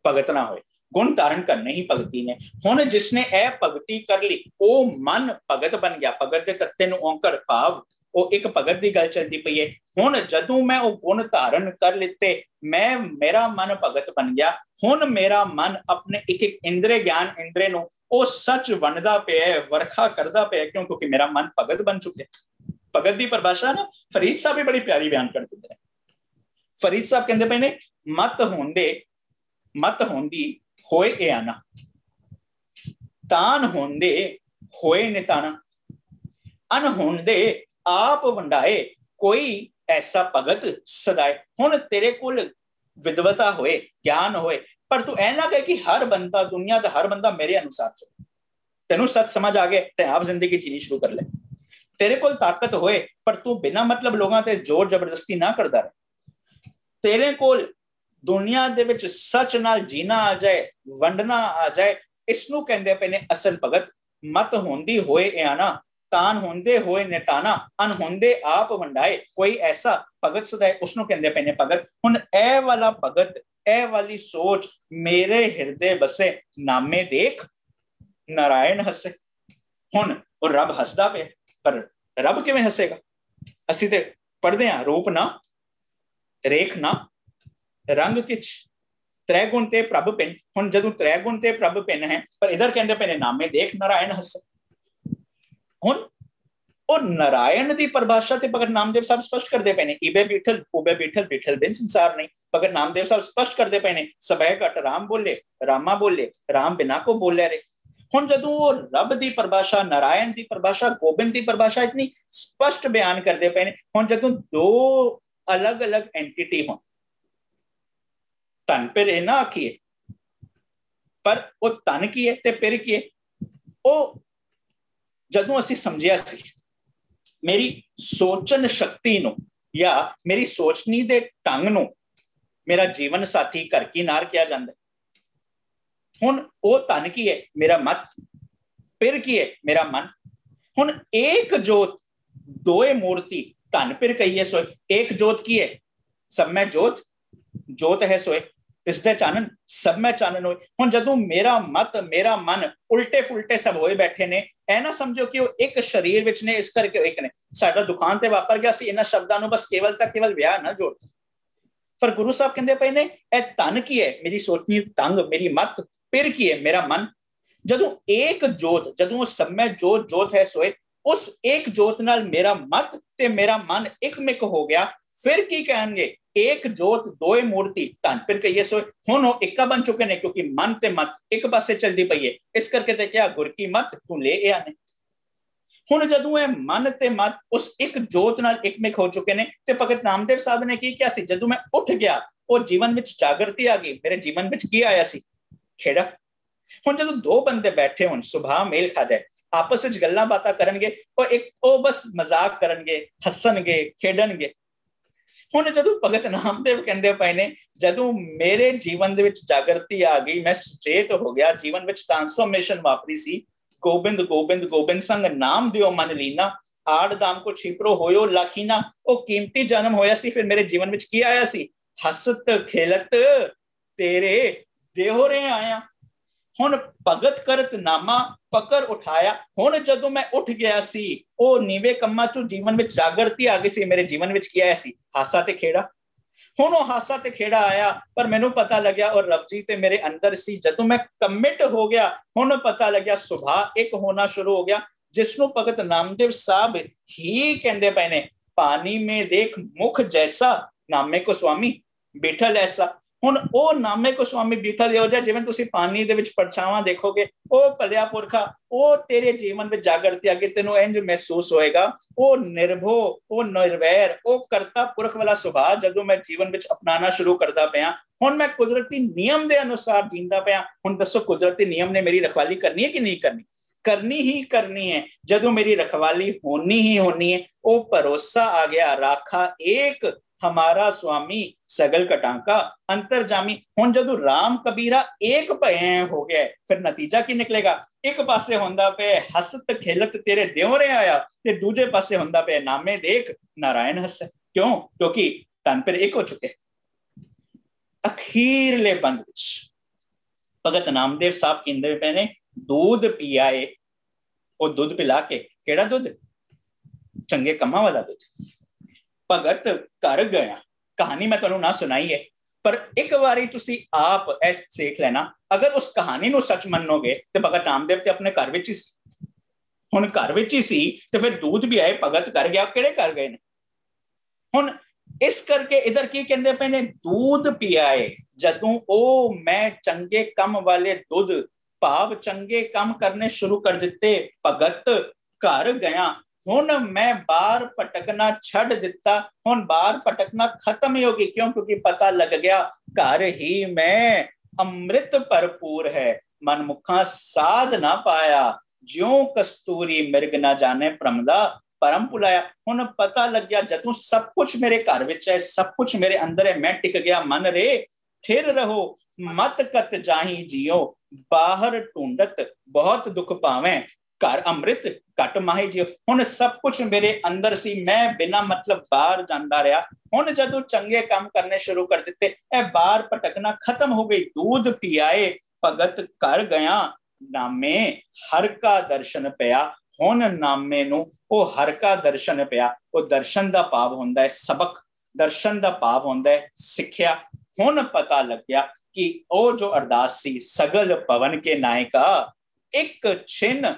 ਭਗਤ ਨਾ ਹੋਏ। ਗੁਣ ਧਾਰਨ ਕਰਨੇ ਹੀ ਭਗਤੀ ਨੇ। ਹੁਣ ਜਿਸਨੇ ਇਹ ਭਗਤੀ ਕਰ ਲਈ, ਉਹ ਮਨ ਭਗਤ ਬਣ ਗਿਆ। ਭਗਤ ਦੇ ਤੱਤੇ ਨੂੰ ਔਂਕੜ ਭਾਵ ਉਹ ਇੱਕ ਭਗਤ ਦੀ ਗੱਲ ਚੱਲਦੀ ਪਈ ਹੈ। ਹੁਣ ਜਦੋਂ ਮੈਂ ਉਹ ਗੁਣ ਧਾਰਨ ਕਰ ਲਿੱਤੇ, ਮੇਰਾ ਮਨ ਭਗਤ ਬਣ ਗਿਆ। ਹੁਣ ਮੇਰਾ ਮਨ ਆਪਣੇ ਇੱਕ ਇੱਕ ਇੰਦਰੇ ਗਿਆਨ ਇੰਦਰੇ ਨੂੰ ਉਹ ਸੱਚ ਵੰਡਦਾ ਪਿਆ, ਵਰਖਾ ਕਰਦਾ ਪਿਆ। ਕਿਉਂ? ਕਿਉਂਕਿ ਮੇਰਾ ਮਨ ਭਗਤ ਬਣ ਚੁੱਕਿਆ। ਭਗਤ ਦੀ ਪਰਿਭਾਸ਼ਾ ਨਾ ਫਰੀਦ ਸਾਹਿਬ ਵੀ ਬੜੀ ਪਿਆਰੀ ਬਿਆਨ ਕਰ ਦਿੰਦੇ ਨੇ। ਫਰੀਦ ਸਾਹਿਬ ਕਹਿੰਦੇ ਪਏ ਨੇ, ਮਤ ਹੁੰਦੀ ਹੋਏ ਇਹ ਆਨਾ, ਤਾਨ ਹੁੰਦੇ ਹੋਏ ਨਿਤਾਣਾ, ਅਨਹੁੰਦੇ ਆਪ ਵੰਡਾਏ, ਕੋਈ ਐਸਾ ਭਗਤ ਸਦਾਏ। ਹੁਣ ਤੇਰੇ ਕੋਲ ਵਿਦਵਤਾ ਹੋਏ, ਗਿਆਨ ਹੋਏ, ਪਰ ਤੂੰ ਐ ਨਾ ਕਹੇ ਕਿ ਹਰ ਬੰਦਾ, ਦੁਨੀਆ ਦਾ ਹਰ ਬੰਦਾ ਮੇਰੇ ਅਨੁਸਾਰ ਚੱਲੇ। ਤੈਨੂੰ ਸੱਚ ਸਮਝ ਆ ਗਿਆ ਤੇ ਆਪ ਜ਼ਿੰਦਗੀ ਜੀਣੀ ਸ਼ੁਰੂ ਕਰ ਲੈ। ਤੇਰੇ ਕੋਲ ਤਾਕਤ ਹੋਏ, ਪਰ ਤੂੰ ਬਿਨਾਂ ਮਤਲਬ ਲੋਕਾਂ ਤੇ ਜ਼ੋਰ ਜ਼ਬਰਦਸਤੀ ਨਾ ਕਰਦਾ ਰਹੇ। ਤੇਰੇ ਕੋਲ ਦੁਨੀਆ ਦੇ ਵਿੱਚ ਸੱਚ ਨਾਲ ਜੀਣਾ ਆ ਜਾਏ, ਵੰਡਣਾ ਆ ਜਾਏ, ਇਸ ਨੂੰ ਕਹਿੰਦੇ ਪਏ ਨੇ ਅਸਲ ਭਗਤ। ਮਤ ਹੁੰਦੀ ਹੋਏ ਇਹ ਆਣਾ, ਤਾਨ ਹੁੰਦੇ ਹੋਏ ਨਿਟਾਣਾ, ਅਨਹੁੰਦੇ ਆਪ ਵੰਡਾਏ, ਕੋਈ ਐਸਾ ਭਗਤ ਸਦਾਏ, ਉਸਨੂੰ ਕਹਿੰਦੇ ਪਏ ਨੇ ਭਗਤ। ਹੁਣ ਇਹ ਵਾਲਾ ਭਗਤ, ਇਹ ਵਾਲੀ ਸੋਚ ਮੇਰੇ ਹਿਰਦੇ ਬਸੇ, ਨਾਮੇ ਦੇਖ ਨਾਰਾਇਣ ਹੱਸੇ। ਹੁਣ ਉਹ ਰੱਬ ਹੱਸਦਾ ਪਿਆ, ਪਰ ਰੱਬ ਕਿਵੇਂ ਹੱਸੇਗਾ? ਅਸੀਂ ਤੇ ਪੜ੍ਹਦੇ ਹਾਂ, ਰੂਪ ਨਾ, ਰੇਖ ਨਾ, ਰੰਗ ਕਿਛ, ਤ੍ਰੈ ਗੁਣ ਤੇ ਪ੍ਰਭ ਪਿੰਨ। ਹੁਣ ਜਦੋਂ ਤ੍ਰੈ ਗੁਣ ਤੇ ਪ੍ਰਭ ਪਿੰਨ ਹੈ, ਪਰ ਇਧਰ ਕਹਿੰਦੇ ਪਏ ਨੇ ਨਾਮੇ ਦੇਖ ਨਾਰਾਇਣ ਹੱਸੇ। ਹੁਣ ਉਹ ਨਾਰਾਇਣ ਦੀ ਪਰਿਭਾਸ਼ਾ ਤੇ ਭਗਤ ਨਾਮਦੇਵ ਸਾਹਿਬ ਸਪਸ਼ਟ ਕਰਦੇ ਪਏ ਨੇ। ਇਬੇ ਬੀਠਲ ਉਬੇ ਬੀਠਲ, ਬੀਠਲ ਬਿਨ ਸੰਸਾਰ ਨਹੀਂ। ਭਗਤ ਨਾਮਦੇਵ ਸਾਹਿਬ ਸਪਸ਼ਟ ਕਰਦੇ ਪਏ ਨੇ, ਸਬੈ ਘਟ ਰਾਮ ਬੋਲੇ, ਰਾਮਾ ਬੋਲੇ, ਰਾਮ ਬਿਨਾ ਕੋ ਬੋਲੇ ਰੇ। ਹੁਣ ਜਦੋਂ ਉਹ ਰੱਬ ਦੀ ਪਰਿਭਾਸ਼ਾ, ਨਾਰਾਇਣ ਦੀ ਪਰਿਭਾਸ਼ਾ, ਗੋਬਿੰਦ ਦੀ ਪਰਿਭਾਸ਼ਾ ਇਤਨੀ ਸਪਸ਼ਟ ਬਿਆਨ ਕਰਦੇ ਪਏ ਨੇ, ਹੁਣ ਜਦੋਂ ਦੋ ਅਲੱਗ-ਅਲੱਗ ਐਂਟੀਟੀ ਹੋਣ, ਧਨ ਪਿਰ ਇਹ ਨਾ ਆਖੀਏ, ਪਰ ਉਹ ਧਨ ਕੀ ਹੈ ਤੇ ਪਿਰ ਕੀ ਹੈ, ਉਹ ਜਦੋਂ ਅਸੀਂ ਸਮਝਿਆ ਸੀ, ਮੇਰੀ ਸੋਚਣ ਸ਼ਕਤੀ ਨੂੰ ਜਾਂ ਮੇਰੀ ਸੋਚਣੀ ਦੇ ਢੰਗ ਨੂੰ ਮੇਰਾ ਜੀਵਨ ਸਾਥੀ ਘਰ ਕੀ ਨਾਰ ਕਿਹਾ ਜਾਂਦਾ। ਹੁਣ ਉਹ ਧਨ ਕੀ ਹੈ, ਮੇਰਾ ਮਤ, ਪਿਰ ਕੀ ਹੈ, ਮੇਰਾ ਮਨ। ਹੁਣ ਏਕ ਜੋਤ ਦੋਏ ਮੂਰਤੀ, ਧਨ ਪਿਰ ਕਹੀਏ ਸੋਏ, ਏਕ ਜੋਤ ਕੀ ਹੈ, ਸਭ ਮੈਂ ਜੋਤ, ਜੋਤ ਹੈ ਸੋਏ ਤਿਸਦੇ ਚਾਨਣ, ਸਭ ਮੈਂ ਚਾਨਣ ਹੋਏ। ਹੁਣ ਜਦੋਂ ਮੇਰਾ ਮਤ, ਮੇਰਾ ਮਨ ਉਲਟੇ ਫੁਲਟੇ ਸਭ ਹੋਏ ਬੈਠੇ ਨੇ, ਇਹ ਨਾ ਸਮਝੋ ਕਿ ਉਹ ਇੱਕ ਸਰੀਰ ਵਿੱਚ ਨੇ ਇਸ ਕਰਕੇ ਇੱਕ ਨੇ। ਸਾਡਾ ਦੁਕਾਨ ਤੇ ਵਾਪਰ ਗਿਆ ਸੀ, ਇਹਨਾਂ ਸ਼ਬਦਾਂ ਨੂੰ ਬਸ ਕੇਵਲ ਤਾਂ ਕੇਵਲ ਵਿਆਹ ਨਾ ਜੋੜ, ਪਰ ਗੁਰੂ ਸਾਹਿਬ ਕਹਿੰਦੇ ਪਏ ਨੇ ਇਹ ਧਨ ਕੀ ਹੈ, ਮੇਰੀ ਸੋਚਣੀ ਤੰਗ, ਮੇਰੀ ਮਤ, ਪਿਰ ਕੀ ਹੈ, ਮੇਰਾ ਮਨ। ਜਦੋਂ ਏਕ ਜੋਤ, ਜਦੋਂ ਉਹ ਸਭ ਮੈਂ ਜੋਤ, ਜੋਤ ਹੈ ਸੋਏ, ਉਸ ਇੱਕ ਜੋਤ ਨਾਲ ਮੇਰਾ ਮਤ ਤੇ ਮੇਰਾ ਮਨ ਇੱਕਮਿਕ ਹੋ ਗਿਆ, ਫਿਰ ਕੀ ਕਹਿਣਗੇ, ਏਕ ਜੋਤ ਦੋਏ ਮੂਰਤੀ, ਧਨ ਪਿਰ ਕਹੀਏ ਸੋਏ। ਹੁਣ ਉਹ ਇੱਕਾ ਬਣ ਚੁੱਕੇ ਨੇ, ਕਿਉਂਕਿ ਮਨ ਤੇ ਮਤ ਇੱਕ ਪਾਸੇ ਚਲਦੀ ਪਈ ਹੈ, ਇਸ ਕਰਕੇ ਤੇ ਕਿਹਾ ਗੁਰ ਕੀ ਮਤ ਤੂੰ ਲੈ ਇਹ ਆਨੇ। ਹੁਣ ਜਦੋਂ ਇਹ ਮਨ ਤੇ ਮਤ ਉਸ ਇੱਕ ਜੋਤ ਨਾਲ ਇੱਕਮਿਕ ਹੋ ਚੁੱਕੇ ਨੇ, ਤੇ ਭਗਤ ਨਾਮਦੇਵ ਸਾਹਿਬ ਨੇ ਕੀ ਕਿਹਾ ਸੀ, ਜਦੋਂ ਮੈਂ ਉੱਠ ਗਿਆ ਉਹ ਜੀਵਨ ਵਿੱਚ ਜਾਗਰਤੀ ਆ ਗਈ, ਮੇਰੇ ਜੀਵਨ ਵਿੱਚ ਕੀ ਆਇਆ ਸੀ, ਖੇੜਾ। ਹੁਣ ਜਦੋਂ ਦੋ ਬੰਦੇ ਬੈਠੇ ਹੋਣ, ਸੁਭਾਅ ਮੇਲ ਖਾਦਾ, ਆਪਸ ਵਿੱਚ ਗੱਲਾਂ ਬਾਤਾਂ ਕਰਨਗੇ, ਉਹ ਬਸ ਮਜ਼ਾਕ ਕਰਨਗੇ, ਹੱਸਣਗੇ, ਖੇਡਣਗੇ। ਹੁਣ ਜਦੋਂ ਭਗਤ ਨਾਮਦੇਵ ਕਹਿੰਦੇ ਪਏ ਨੇ, ਜਦੋਂ ਮੇਰੇ ਜੀਵਨ ਦੇ ਵਿੱਚ ਜਾਗਰਤੀ ਆ ਗਈ, ਮੈਂ ਸੁਚੇਤ ਹੋ ਗਿਆ, ਜੀਵਨ ਵਿੱਚ ਟ੍ਰਾਂਸਫੋਰਮੇਸ਼ਨ ਵਾਪਰੀ ਸੀ, ਗੋਬਿੰਦ ਗੋਬਿੰਦ ਗੋਬਿੰਦ ਸੰਗ ਨਾਮ ਦਿਓ ਮਨ ਲੀਨਾ, ਆੜ ਦਾਮ ਕੋ ਛਿਪਰੋ ਹੋਇਓ ਲਾਖੀਨਾ, ਉਹ ਕੀਮਤੀ ਜਨਮ ਹੋਇਆ ਸੀ, ਫਿਰ ਮੇਰੇ ਜੀਵਨ ਵਿੱਚ ਕੀ ਆਇਆ ਸੀ, ਹਸਤ ਖੇਲਤ ਤੇਰੇ ਦੇਹੋਰੇ ਆਇਆ। ਹੁਣ ਭਗਤ ਕਰਤ ਨਾਮਾ ਪਕੜ ਉਠਾਇਆ। ਹੁਣ ਜਦੋਂ ਮੈਂ ਉੱਠ ਗਿਆ ਸੀ, ਉਹ ਨੀਵੇਂ ਕੰਮਾਂ ਚੋਂ ਜੀਵਨ ਵਿੱਚ ਜਾਗਰਤੀ ਆ ਗਈ ਸੀ, ਮੇਰੇ ਜੀਵਨ ਵਿੱਚ ਕੀ ਆਇਆ ਸੀ, ਹਾਸਾ ਤੇ ਖੇੜਾ। ਹੁਣ ਉਹ ਹਾਸਾ ਤੇ ਖੇੜਾ ਆਇਆ, ਪਰ ਮੈਨੂੰ ਪਤਾ ਲੱਗਿਆ ਉਹ ਰੱਬ ਜੀ ਤੇ ਮੇਰੇ ਅੰਦਰ ਸੀ। ਜਦੋਂ ਮੈਂ ਕਮਿਟ ਹੋ ਗਿਆ, ਹੁਣ ਪਤਾ ਲੱਗਿਆ ਸੁਭਾਅ ਇੱਕ ਹੋਣਾ ਸ਼ੁਰੂ ਹੋ ਗਿਆ, ਜਿਸਨੂੰ ਭਗਤ ਨਾਮਦੇਵ ਸਾਹਿਬ ਹੀ ਕਹਿੰਦੇ ਪਏ ਨੇ, ਪਾਣੀ ਮੇ ਦੇਖ ਮੁਖ ਜੈਸਾ ਨਾਮੇ ਕੋ ਸੁਆਮੀ ਬੈਠਲ ਐਸਾ। ਹੁਣ ਉਹ ਨਾਮੇ ਕੋ ਸੁਆਮੀ ਬੈਠਲ ਹੋ ਜਾ, ਜਿਵੇਂ ਤੁਸੀਂ ਪਾਣੀ ਦੇ ਵਿੱਚ ਪਰਛਾਵਾਂ ਦੇਖੋਗੇ, ਉਹ ਭਲਿਆ ਪੁਰਖਾ, ਉਹ ਤੇਰੇ ਜੀਵਨ ਵਿੱਚ ਜਾਗਰਤੀ ਅੱਗੇ ਤੈਨੂੰ ਇੰਜ ਮਹਿਸੂਸ ਹੋਏਗਾ, ਉਹ ਨਿਰਭੋ, ਉਹ ਨਿਰਵੈਰ, ਉਹ ਕਰਤਾ ਪੁਰਖ ਵਾਲਾ ਸੁਭਾਅ ਜਦੋਂ ਮੈਂ ਜੀਵਨ ਵਿੱਚ ਅਪਣਾਉਣਾ ਸ਼ੁਰੂ ਕਰਦਾ ਪਿਆ। ਹੁਣ ਮੈਂ ਕੁਦਰਤੀ ਨਿਯਮ ਦੇ ਅਨੁਸਾਰ ਜੀਂਦਾ ਪਿਆ। ਹੁਣ ਦੱਸੋ, ਕੁਦਰਤੀ ਨਿਯਮ ਨੇ ਮੇਰੀ ਰਖਵਾਲੀ ਕਰਨੀ ਹੈ ਕਿ ਨਹੀਂ ਕਰਨੀ? ਕਰਨੀ ਹੀ ਕਰਨੀ ਹੈ। ਜਦੋਂ ਮੇਰੀ ਰਖਵਾਲੀ ਹੋਣੀ ਹੀ ਹੋਣੀ ਹੈ। ਉਹ ਭਰੋਸਾ ਆ ਗਿਆ, ਰਾਖਾ ਏਕ ਹਮਾਰਾ ਸੁਆਮੀ ਸਗਲ ਕਟਾਂਕਾ ਅੰਤਰਜਾਮੀ। ਹੁਣ ਜਦੋਂ ਰਾਮ ਕਬੀਰਾ ਏਕ ਭਏ ਹੋ ਗਿਆ, ਫਿਰ ਨਤੀਜਾ ਕੀ ਨਿਕਲੇਗਾ? ਇੱਕ ਪਾਸੇ ਹੁੰਦਾ ਪਿਆ ਹਸਤ ਖੇਲਤ ਤੇਰੇ ਦਿਉਰੇ ਆਇਆ, ਤੇ ਦੂਜੇ ਪਾਸੇ ਹੁੰਦਾ ਪਿਆ ਨਾਮੇ ਦੇਖ ਨਾਰਾਇਣ ਹੱਸੇ। ਕਿਉਂ? ਕਿਉਂਕਿ ਤਨ ਫਿਰ ਇੱਕ ਹੋ ਚੁੱਕੇ। ਅਖੀਰਲੇ ਬੰਦ ਵਿੱਚ ਭਗਤ ਨਾਮਦੇਵ ਸਾਹਿਬ ਕਹਿੰਦੇ ਪਏ ਨੇ, ਦੁੱਧ ਪੀਆਏ। ਉਹ ਦੁੱਧ ਪਿਲਾ ਕੇ, ਕਿਹੜਾ ਦੁੱਧ? ਚੰਗੇ ਕੰਮਾਂ ਵਾਲਾ ਦੁੱਧ। ਭਗਤ ਘਰ ਗਿਆ। ਕਹਾਣੀ ਮੈਂ ਤੁਹਾਨੂੰ ਨਾ ਸੁਣਾਈ ਹੈ, ਪਰ ਇੱਕ ਵਾਰੀ ਤੁਸੀਂ ਆਪ ਐਸ ਦੇਖ ਲੈਣਾ। ਅਗਰ ਉਸ ਕਹਾਣੀ ਨੂੰ ਸੱਚ ਮੰਨੋਗੇ ਤੇ ਭਗਤ ਨਾਮਦੇਵ ਤੇ ਆਪਣੇ ਘਰ ਵਿੱਚ ਹੀ ਸੀ। ਹੁਣ ਘਰ ਵਿੱਚ ਹੀ ਸੀ ਤੇ ਫਿਰ ਦੁੱਧ ਵੀ ਆਏ, ਭਗਤ ਘਰ ਗਿਆ। ਕਿਹੜੇ ਘਰ ਗਏ ਨੇ? ਹੁਣ ਇਸ ਕਰਕੇ ਇਧਰ ਕੀ ਕਹਿੰਦੇ ਪਏ ਨੇ? ਦੁੱਧ ਪਿਆਏ। ਜਦੋਂ ਉਹ ਮੈਂ ਚੰਗੇ ਕੰਮ ਵਾਲੇ ਦੁੱਧ, ਭਾਵ ਚੰਗੇ ਕੰਮ ਕਰਨੇ ਸ਼ੁਰੂ ਕਰ ਦਿੱਤੇ, ਭਗਤ ਘਰ ਗਿਆ। ਹੁਣ ਮੈਂ ਬਾਹਰ ਭਟਕਣਾ ਛੱਡ ਦਿੱਤਾ। ਹੁਣ ਬਾਹਰ ਭਟਕਣਾ ਖਤਮ ਹੀ ਹੋ ਗਈ। ਕਿਉਂ? ਕਿਉਂਕਿ ਪਤਾ ਲੱਗ ਗਿਆ ਘਰ ਹੀ ਮੈਂ ਅੰਮ੍ਰਿਤ ਭਰਪੂਰ ਹੈ। ਮਨਮੁਖਾਂ ਸਾਧ ਨਾ ਪਾਇਆ, ਜਿਉਂ ਕਸਤੂਰੀ ਮਿਰਗ ਨਾ ਜਾਣੇ ਭ੍ਰਮ ਦਾ ਪਰਮ ਭੁਲਾਇਆ। ਹੁਣ ਪਤਾ ਲੱਗਿਆ ਜਦੋਂ ਸਭ ਕੁਝ ਮੇਰੇ ਘਰ ਵਿੱਚ ਹੈ, ਸਭ ਕੁਝ ਮੇਰੇ ਅੰਦਰ ਹੈ, ਮੈਂ ਟਿਕ ਗਿਆ। ਮਨ ਰੇ ਥਿਰ ਰਹੋ, ਮਤ ਕਤ ਜਾਹੀ ਜਿਉ, ਬਾਹਰ ਢੂੰਡਤ ਬਹੁਤ ਦੁੱਖ ਪਾਵੇਂ, ਘਰ ਅੰਮ੍ਰਿਤ ਘਟ ਮਾਹੀ ਜਿਉ। ਹੁਣ ਸਭ ਕੁਝ ਮੇਰੇ ਅੰਦਰ ਸੀ, ਮੈਂ ਬਿਨਾਂ ਮਤਲਬ ਬਾਹਰ ਜਾਂਦਾ ਰਿਹਾ। ਹੁਣ ਜਦੋਂ ਚੰਗੇ ਕੰਮ ਕਰਨੇ ਸ਼ੁਰੂ ਕਰ ਦਿੱਤੇ, ਇਹ ਬਾਹਰ ਭਟਕਣਾ ਖਤਮ ਹੋ ਗਈ। ਦੁੱਧ ਪਿਆਏ, ਭਗਤ ਘਰ ਗਿਆ, ਨਾਮੇ ਹਰ ਕਾ ਦਰਸ਼ਨ ਪਿਆ। ਹੁਣ ਨਾਮੇ ਨੂੰ ਉਹ ਹਰ ਕਾ ਦਰਸ਼ਨ ਪਿਆ। ਉਹ ਦਰਸ਼ਨ ਦਾ ਭਾਵ ਹੁੰਦਾ ਹੈ ਸਬਕ, ਦਰਸ਼ਨ ਦਾ ਭਾਵ ਹੁੰਦਾ ਹੈ ਸਿੱਖਿਆ। ਹੁਣ ਪਤਾ ਲੱਗਿਆ ਕਿ ਉਹ ਜੋ ਅਰਦਾਸ ਸੀ, ਸਗਲ ਭਵਨ ਕੇ ਨਾਇਕਾ ਇੱਕ ਛਿਨ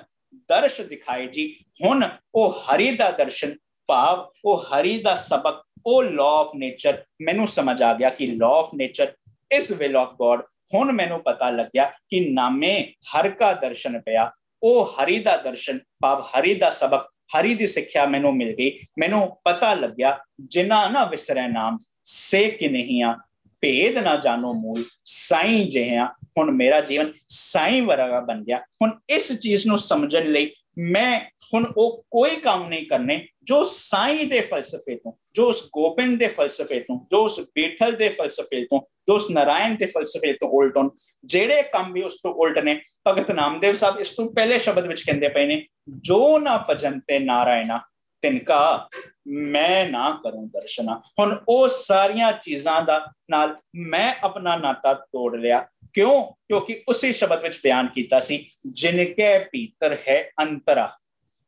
ਦਰਸ਼ ਦਿਖਾਏ ਜੀ। ਹੁਣ ਉਹ ਹਰੀ ਦਾ ਦਰਸ਼ਨ, ਭਾਵ ਉਹ ਹਰੀ ਦਾ ਸਬਕ, ਉਹ ਲਾਅ ਆਫ ਨੇਚਰ ਮੈਨੂੰ ਸਮਝ ਆ ਗਿਆ ਕਿ ਲਾਅ ਆਫ ਨੇਚਰ ਇਸ ਵਿਲ ਆਫ ਗੋਡ। ਹੁਣ ਮੈਨੂੰ ਪਤਾ ਲੱਗਿਆ ਕਿ ਨਾਮੇ ਹਰ ਕਾ ਦਰਸ਼ਨ ਪਿਆ, ਉਹ ਹਰੀ ਦਾ ਦਰਸ਼ਨ ਭਾਵ ਹਰੀ ਦਾ ਸਬਕ, ਹਰੀ ਦੀ ਸਿੱਖਿਆ ਮੈਨੂੰ ਮਿਲ ਗਈ। ਮੈਨੂੰ ਪਤਾ ਲੱਗਿਆ ਜਿਨਾ ਨਾ ਵਿਸਰੈ ਨਾਮ ਸੇ ਕਿ ਨਹੀਂ ਆ, ਭੇਦ ਨਾ ਜਾਣੋ ਮੂਲ ਸਾਈਂ ਜਿਹਾ। ਹੁਣ ਮੇਰਾ ਜੀਵਨ ਸਾਈਂ ਵਰਗਾ ਬਣ ਗਿਆ। ਹੁਣ ਇਸ ਚੀਜ਼ ਨੂੰ ਸਮਝਣ ਲਈ ਮੈਂ ਹੁਣ ਉਹ ਕੋਈ ਕੰਮ ਨਹੀਂ ਕਰਨੇ ਜੋ ਸਾਈਂ ਦੇ ਫਲਸਫੇ ਤੋਂ, ਜੋ ਉਸ ਗੋਬਿੰਦ ਦੇ ਫਲਸਫੇ ਤੋਂ, ਜੋ ਉਸ ਬੀਠਲ ਦੇ ਫਲਸਫੇ ਤੋਂ, ਜੋ ਉਸ ਨਾਰਾਇਣ ਦੇ ਫਲਸਫੇ ਤੋਂ ਉਲਟ ਹੋਣ। ਜਿਹੜੇ ਕੰਮ ਵੀ ਉਸ ਤੋਂ ਉਲਟ ਨੇ, ਭਗਤ ਨਾਮਦੇਵ ਸਾਹਿਬ ਇਸ ਤੋਂ ਪਹਿਲੇ ਸ਼ਬਦ ਵਿੱਚ ਕਹਿੰਦੇ ਪਏ ਨੇ, ਜੋ ਨਾ ਭਜਨ ਤੇ ਨਾਰਾਇਣਾ ਤਿਨਕਾ ਮੈਂ ਨਾ ਕਰੂੰ ਦਰਸ਼ਨਾ। ਹੁਣ ਉਹ ਸਾਰੀਆਂ ਚੀਜ਼ਾਂ ਦਾ ਨਾਲ ਮੈਂ ਆਪਣਾ ਨਾਤਾ ਤੋੜ ਲਿਆ। ਕਿਉਂ? ਕਿਉਂਕਿ ਉਸੇ ਸ਼ਬਦ ਵਿੱਚ ਬਿਆਨ ਕੀਤਾ ਸੀ, ਜਿਨਕੇ ਭੀਤਰ ਹੈ ਅੰਤਰਾ।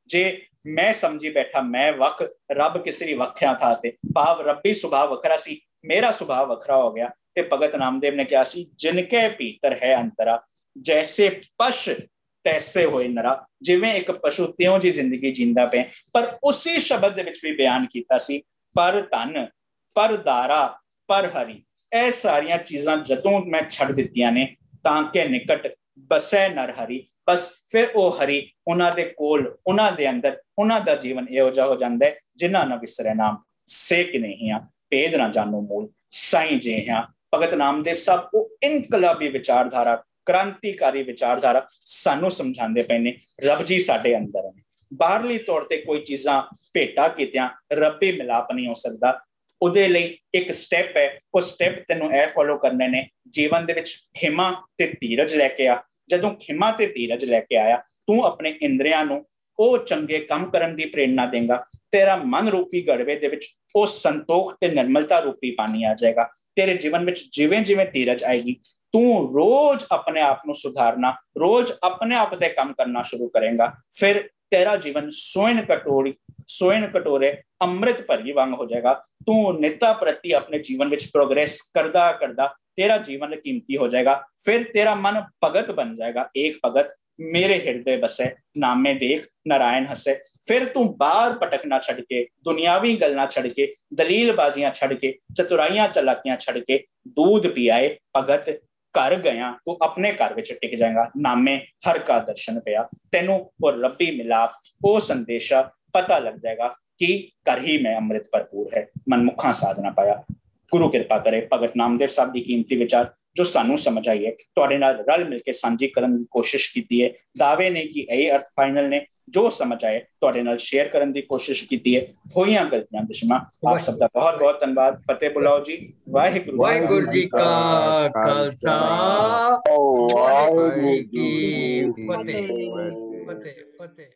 ਜੇ ਮੈਂ ਸਮਝੀ ਬੈਠਾ ਮੈਂ ਵੱਖ, ਰੱਬ ਕਿਸੇ ਵੱਖਿਆ ਥਾ ਤੇ ਭਾਵ ਰੱਬੀ ਸੁਭਾਅ ਵੱਖਰਾ ਸੀ, ਮੇਰਾ ਸੁਭਾਅ ਵੱਖਰਾ ਹੋ ਗਿਆ। ਤੇ ਭਗਤ ਨਾਮਦੇਵ ਨੇ ਕਿਹਾ ਸੀ, ਜਿਨਕੇ ਭੀਤਰ ਹੈ ਅੰਤਰਾ ਜੈਸੇ ਪਸ਼ ਤੈਸੇ ਹੋਏ ਨਰਾ। ਜਿਵੇਂ ਇੱਕ ਪਸ਼ੂ ਤਿਉਂ ਜੀ ਜ਼ਿੰਦਗੀ ਜੀਂਦਾ ਪਏ। ਪਰ ਉਸੇ ਸ਼ਬਦ ਦੇ ਵਿੱਚ ਵੀ ਬਿਆਨ ਕੀਤਾ ਸੀ, ਪਰ ਧਨ, ਪਰ ਦਾਰਾ, ਪਰ ਹਰੀ। ਇਹ ਸਾਰੀਆਂ ਚੀਜ਼ਾਂ ਜਦੋਂ ਮੈਂ ਛੱਡ ਦਿੱਤੀਆਂ ਨੇ, ਤਾਂ ਕਿ ਨਿਕਟ ਬਸੈ ਨਰ ਹਰੀ। ਬਸ ਫਿਰ ਉਹ ਹਰੀ ਉਹਨਾਂ ਦੇ ਕੋਲ, ਉਹਨਾਂ ਦੇ ਅੰਦਰ, ਉਹਨਾਂ ਦਾ ਜੀਵਨ ਇਹੋ ਜਿਹਾ ਹੋ ਜਾਂਦਾ ਹੈ, ਜਿਨ੍ਹਾਂ ਨਾ ਵਿਸਰੇ ਨਾਮ ਸੇ ਕਿ ਨਹੀਂ ਆ, ਭੇਦ ਨਾ ਜਾਣੋ ਮੂਲ ਸਾਈਂ ਜੇ ਹਾਂ। ਭਗਤ ਨਾਮਦੇਵ ਸਾਹਿਬ ਉਹ ਇਨਕਲਾਬੀ ਵਿਚਾਰਧਾਰਾ, ਕ੍ਰਾਂਤੀਕਾਰੀ ਵਿਚਾਰਧਾਰਾ ਸਾਨੂੰ ਸਮਝਾਉਂਦੇ ਪਏ ਨੇ। ਰੱਬ ਜੀ ਸਾਡੇ ਅੰਦਰ ਨੇ। ਬਾਹਰਲੀ ਤੌਰ ਤੇ ਕੋਈ ਚੀਜ਼ਾਂ ਭੇਟਾ ਕੀਤਿਆਂ ਰੱਬੀ ਮਿਲਾਪ ਨਹੀਂ ਹੋ ਸਕਦਾ। ਉਹਦੇ ਲਈ ਇੱਕ ਸਟੈਪ ਹੈ, ਉਹ ਸਟੈਪ ਤੈਨੂੰ ਇਹ ਫੋਲੋ ਕਰਨੇ ਨੇ। ਜੀਵਨ ਦੇ ਵਿੱਚ ਖਿਮਾ ਤੇ ਧੀਰਜ ਲੈ ਕੇ ਆ। ਜਦੋਂ ਖਿਮਾ ਤੇ ਧੀਰਜ ਲੈ ਕੇ ਆਇਆ, ਤੂੰ ਆਪਣੇ ਇੰਦਰੀਆਂ ਨੂੰ ਉਹ ਚੰਗੇ ਕੰਮ ਕਰਨ ਦੀ ਪ੍ਰੇਰਨਾ ਦੇਗਾ। ਤੇਰਾ ਮਨ ਰੂਪੀ ਗੜਵੇ ਦੇ ਵਿੱਚ ਉਹ ਸੰਤੋਖ ਤੇ ਨਿਰਮਲਤਾ ਰੂਪੀ ਪਾਣੀ ਆ ਜਾਏਗਾ। ਤੇਰੇ ਜੀਵਨ ਵਿੱਚ ਜਿਵੇਂ ਜਿਵੇਂ ਧੀਰਜ ਆਏਗੀ, ਤੂੰ ਰੋਜ਼ ਆਪਣੇ ਆਪ ਨੂੰ ਸੁਧਾਰਨਾ, ਰੋਜ਼ ਆਪਣੇ ਆਪ ਤੇ ਕੰਮ ਕਰਨਾ ਸ਼ੁਰੂ ਕਰੇਗਾ। ਫਿਰ ਤੇਰਾ ਜੀਵਨ ਸੋਇਨ ਕਟੋਰੇ ਅੰਮ੍ਰਿਤ ਭਰੀ ਵਾਂਗ ਹੋ ਜਾਏਗਾ। ਤੂੰ ਨਿੱਤਾ ਪ੍ਰਤੀ ਆਪਣੇ ਜੀਵਨ ਵਿੱਚ ਪ੍ਰੋਗਰੈਸ ਕਰਦਾ ਕਰਦਾ ਤੇਰਾ ਜੀਵਨ ਕੀਮਤੀ ਹੋ ਜਾਏਗਾ। ਫਿਰ ਤੇਰਾ ਮਨ ਭਗਤ ਬਣ ਜਾਏਗਾ। ਇੱਕ ਭਗਤ ਮੇਰੇ ਹਿਰਦੇ ਬਸੇ, ਨਾਮੇ ਦੇਖ ਨਾਰਾਇਣ ਹਸੇ। ਫਿਰ ਤੂੰ ਬਾਹਰ ਭਟਕਣਾ ਛੱਡ ਕੇ, ਦੁਨਿਆਵੀ ਗੱਲਾਂ ਛੱਡ ਕੇ, ਦਲੀਲਬਾਜ਼ੀਆਂ ਛੱਡ ਕੇ, ਚਤੁਰਾਈਆਂ ਚਲਾਕੀਆਂ ਛੱਡ ਕੇ दूध पियाए भगत घर गया, तू अपने घर विच टिक जाएगा। नामे हर का दर्शन पिया, तेनू और रब्बी मिलाप वो संदेशा पता लग जाएगा कि घर ही में अमृत भरपूर है। मनमुखा साधना पाया। गुरु कृपा करे भगत नामदेव साहब की कीमती विचार जो सानू समझ आई है, तुहाडे नाल रल मिल के सांझी करन दी कोशिश कीती है। दावे ने कि यही अर्थ फाइनल ने, जो समझ आए तुहाडे नाल शेयर करन दी कोशिश कीती है। होईयां गलतियां दिशमा आप सब दा बहुत बहुत धन्यवाद। फतेह बुलाओ जी। वाहिगुरु जी का खालसा, वाहिगुरु जी की फतेह।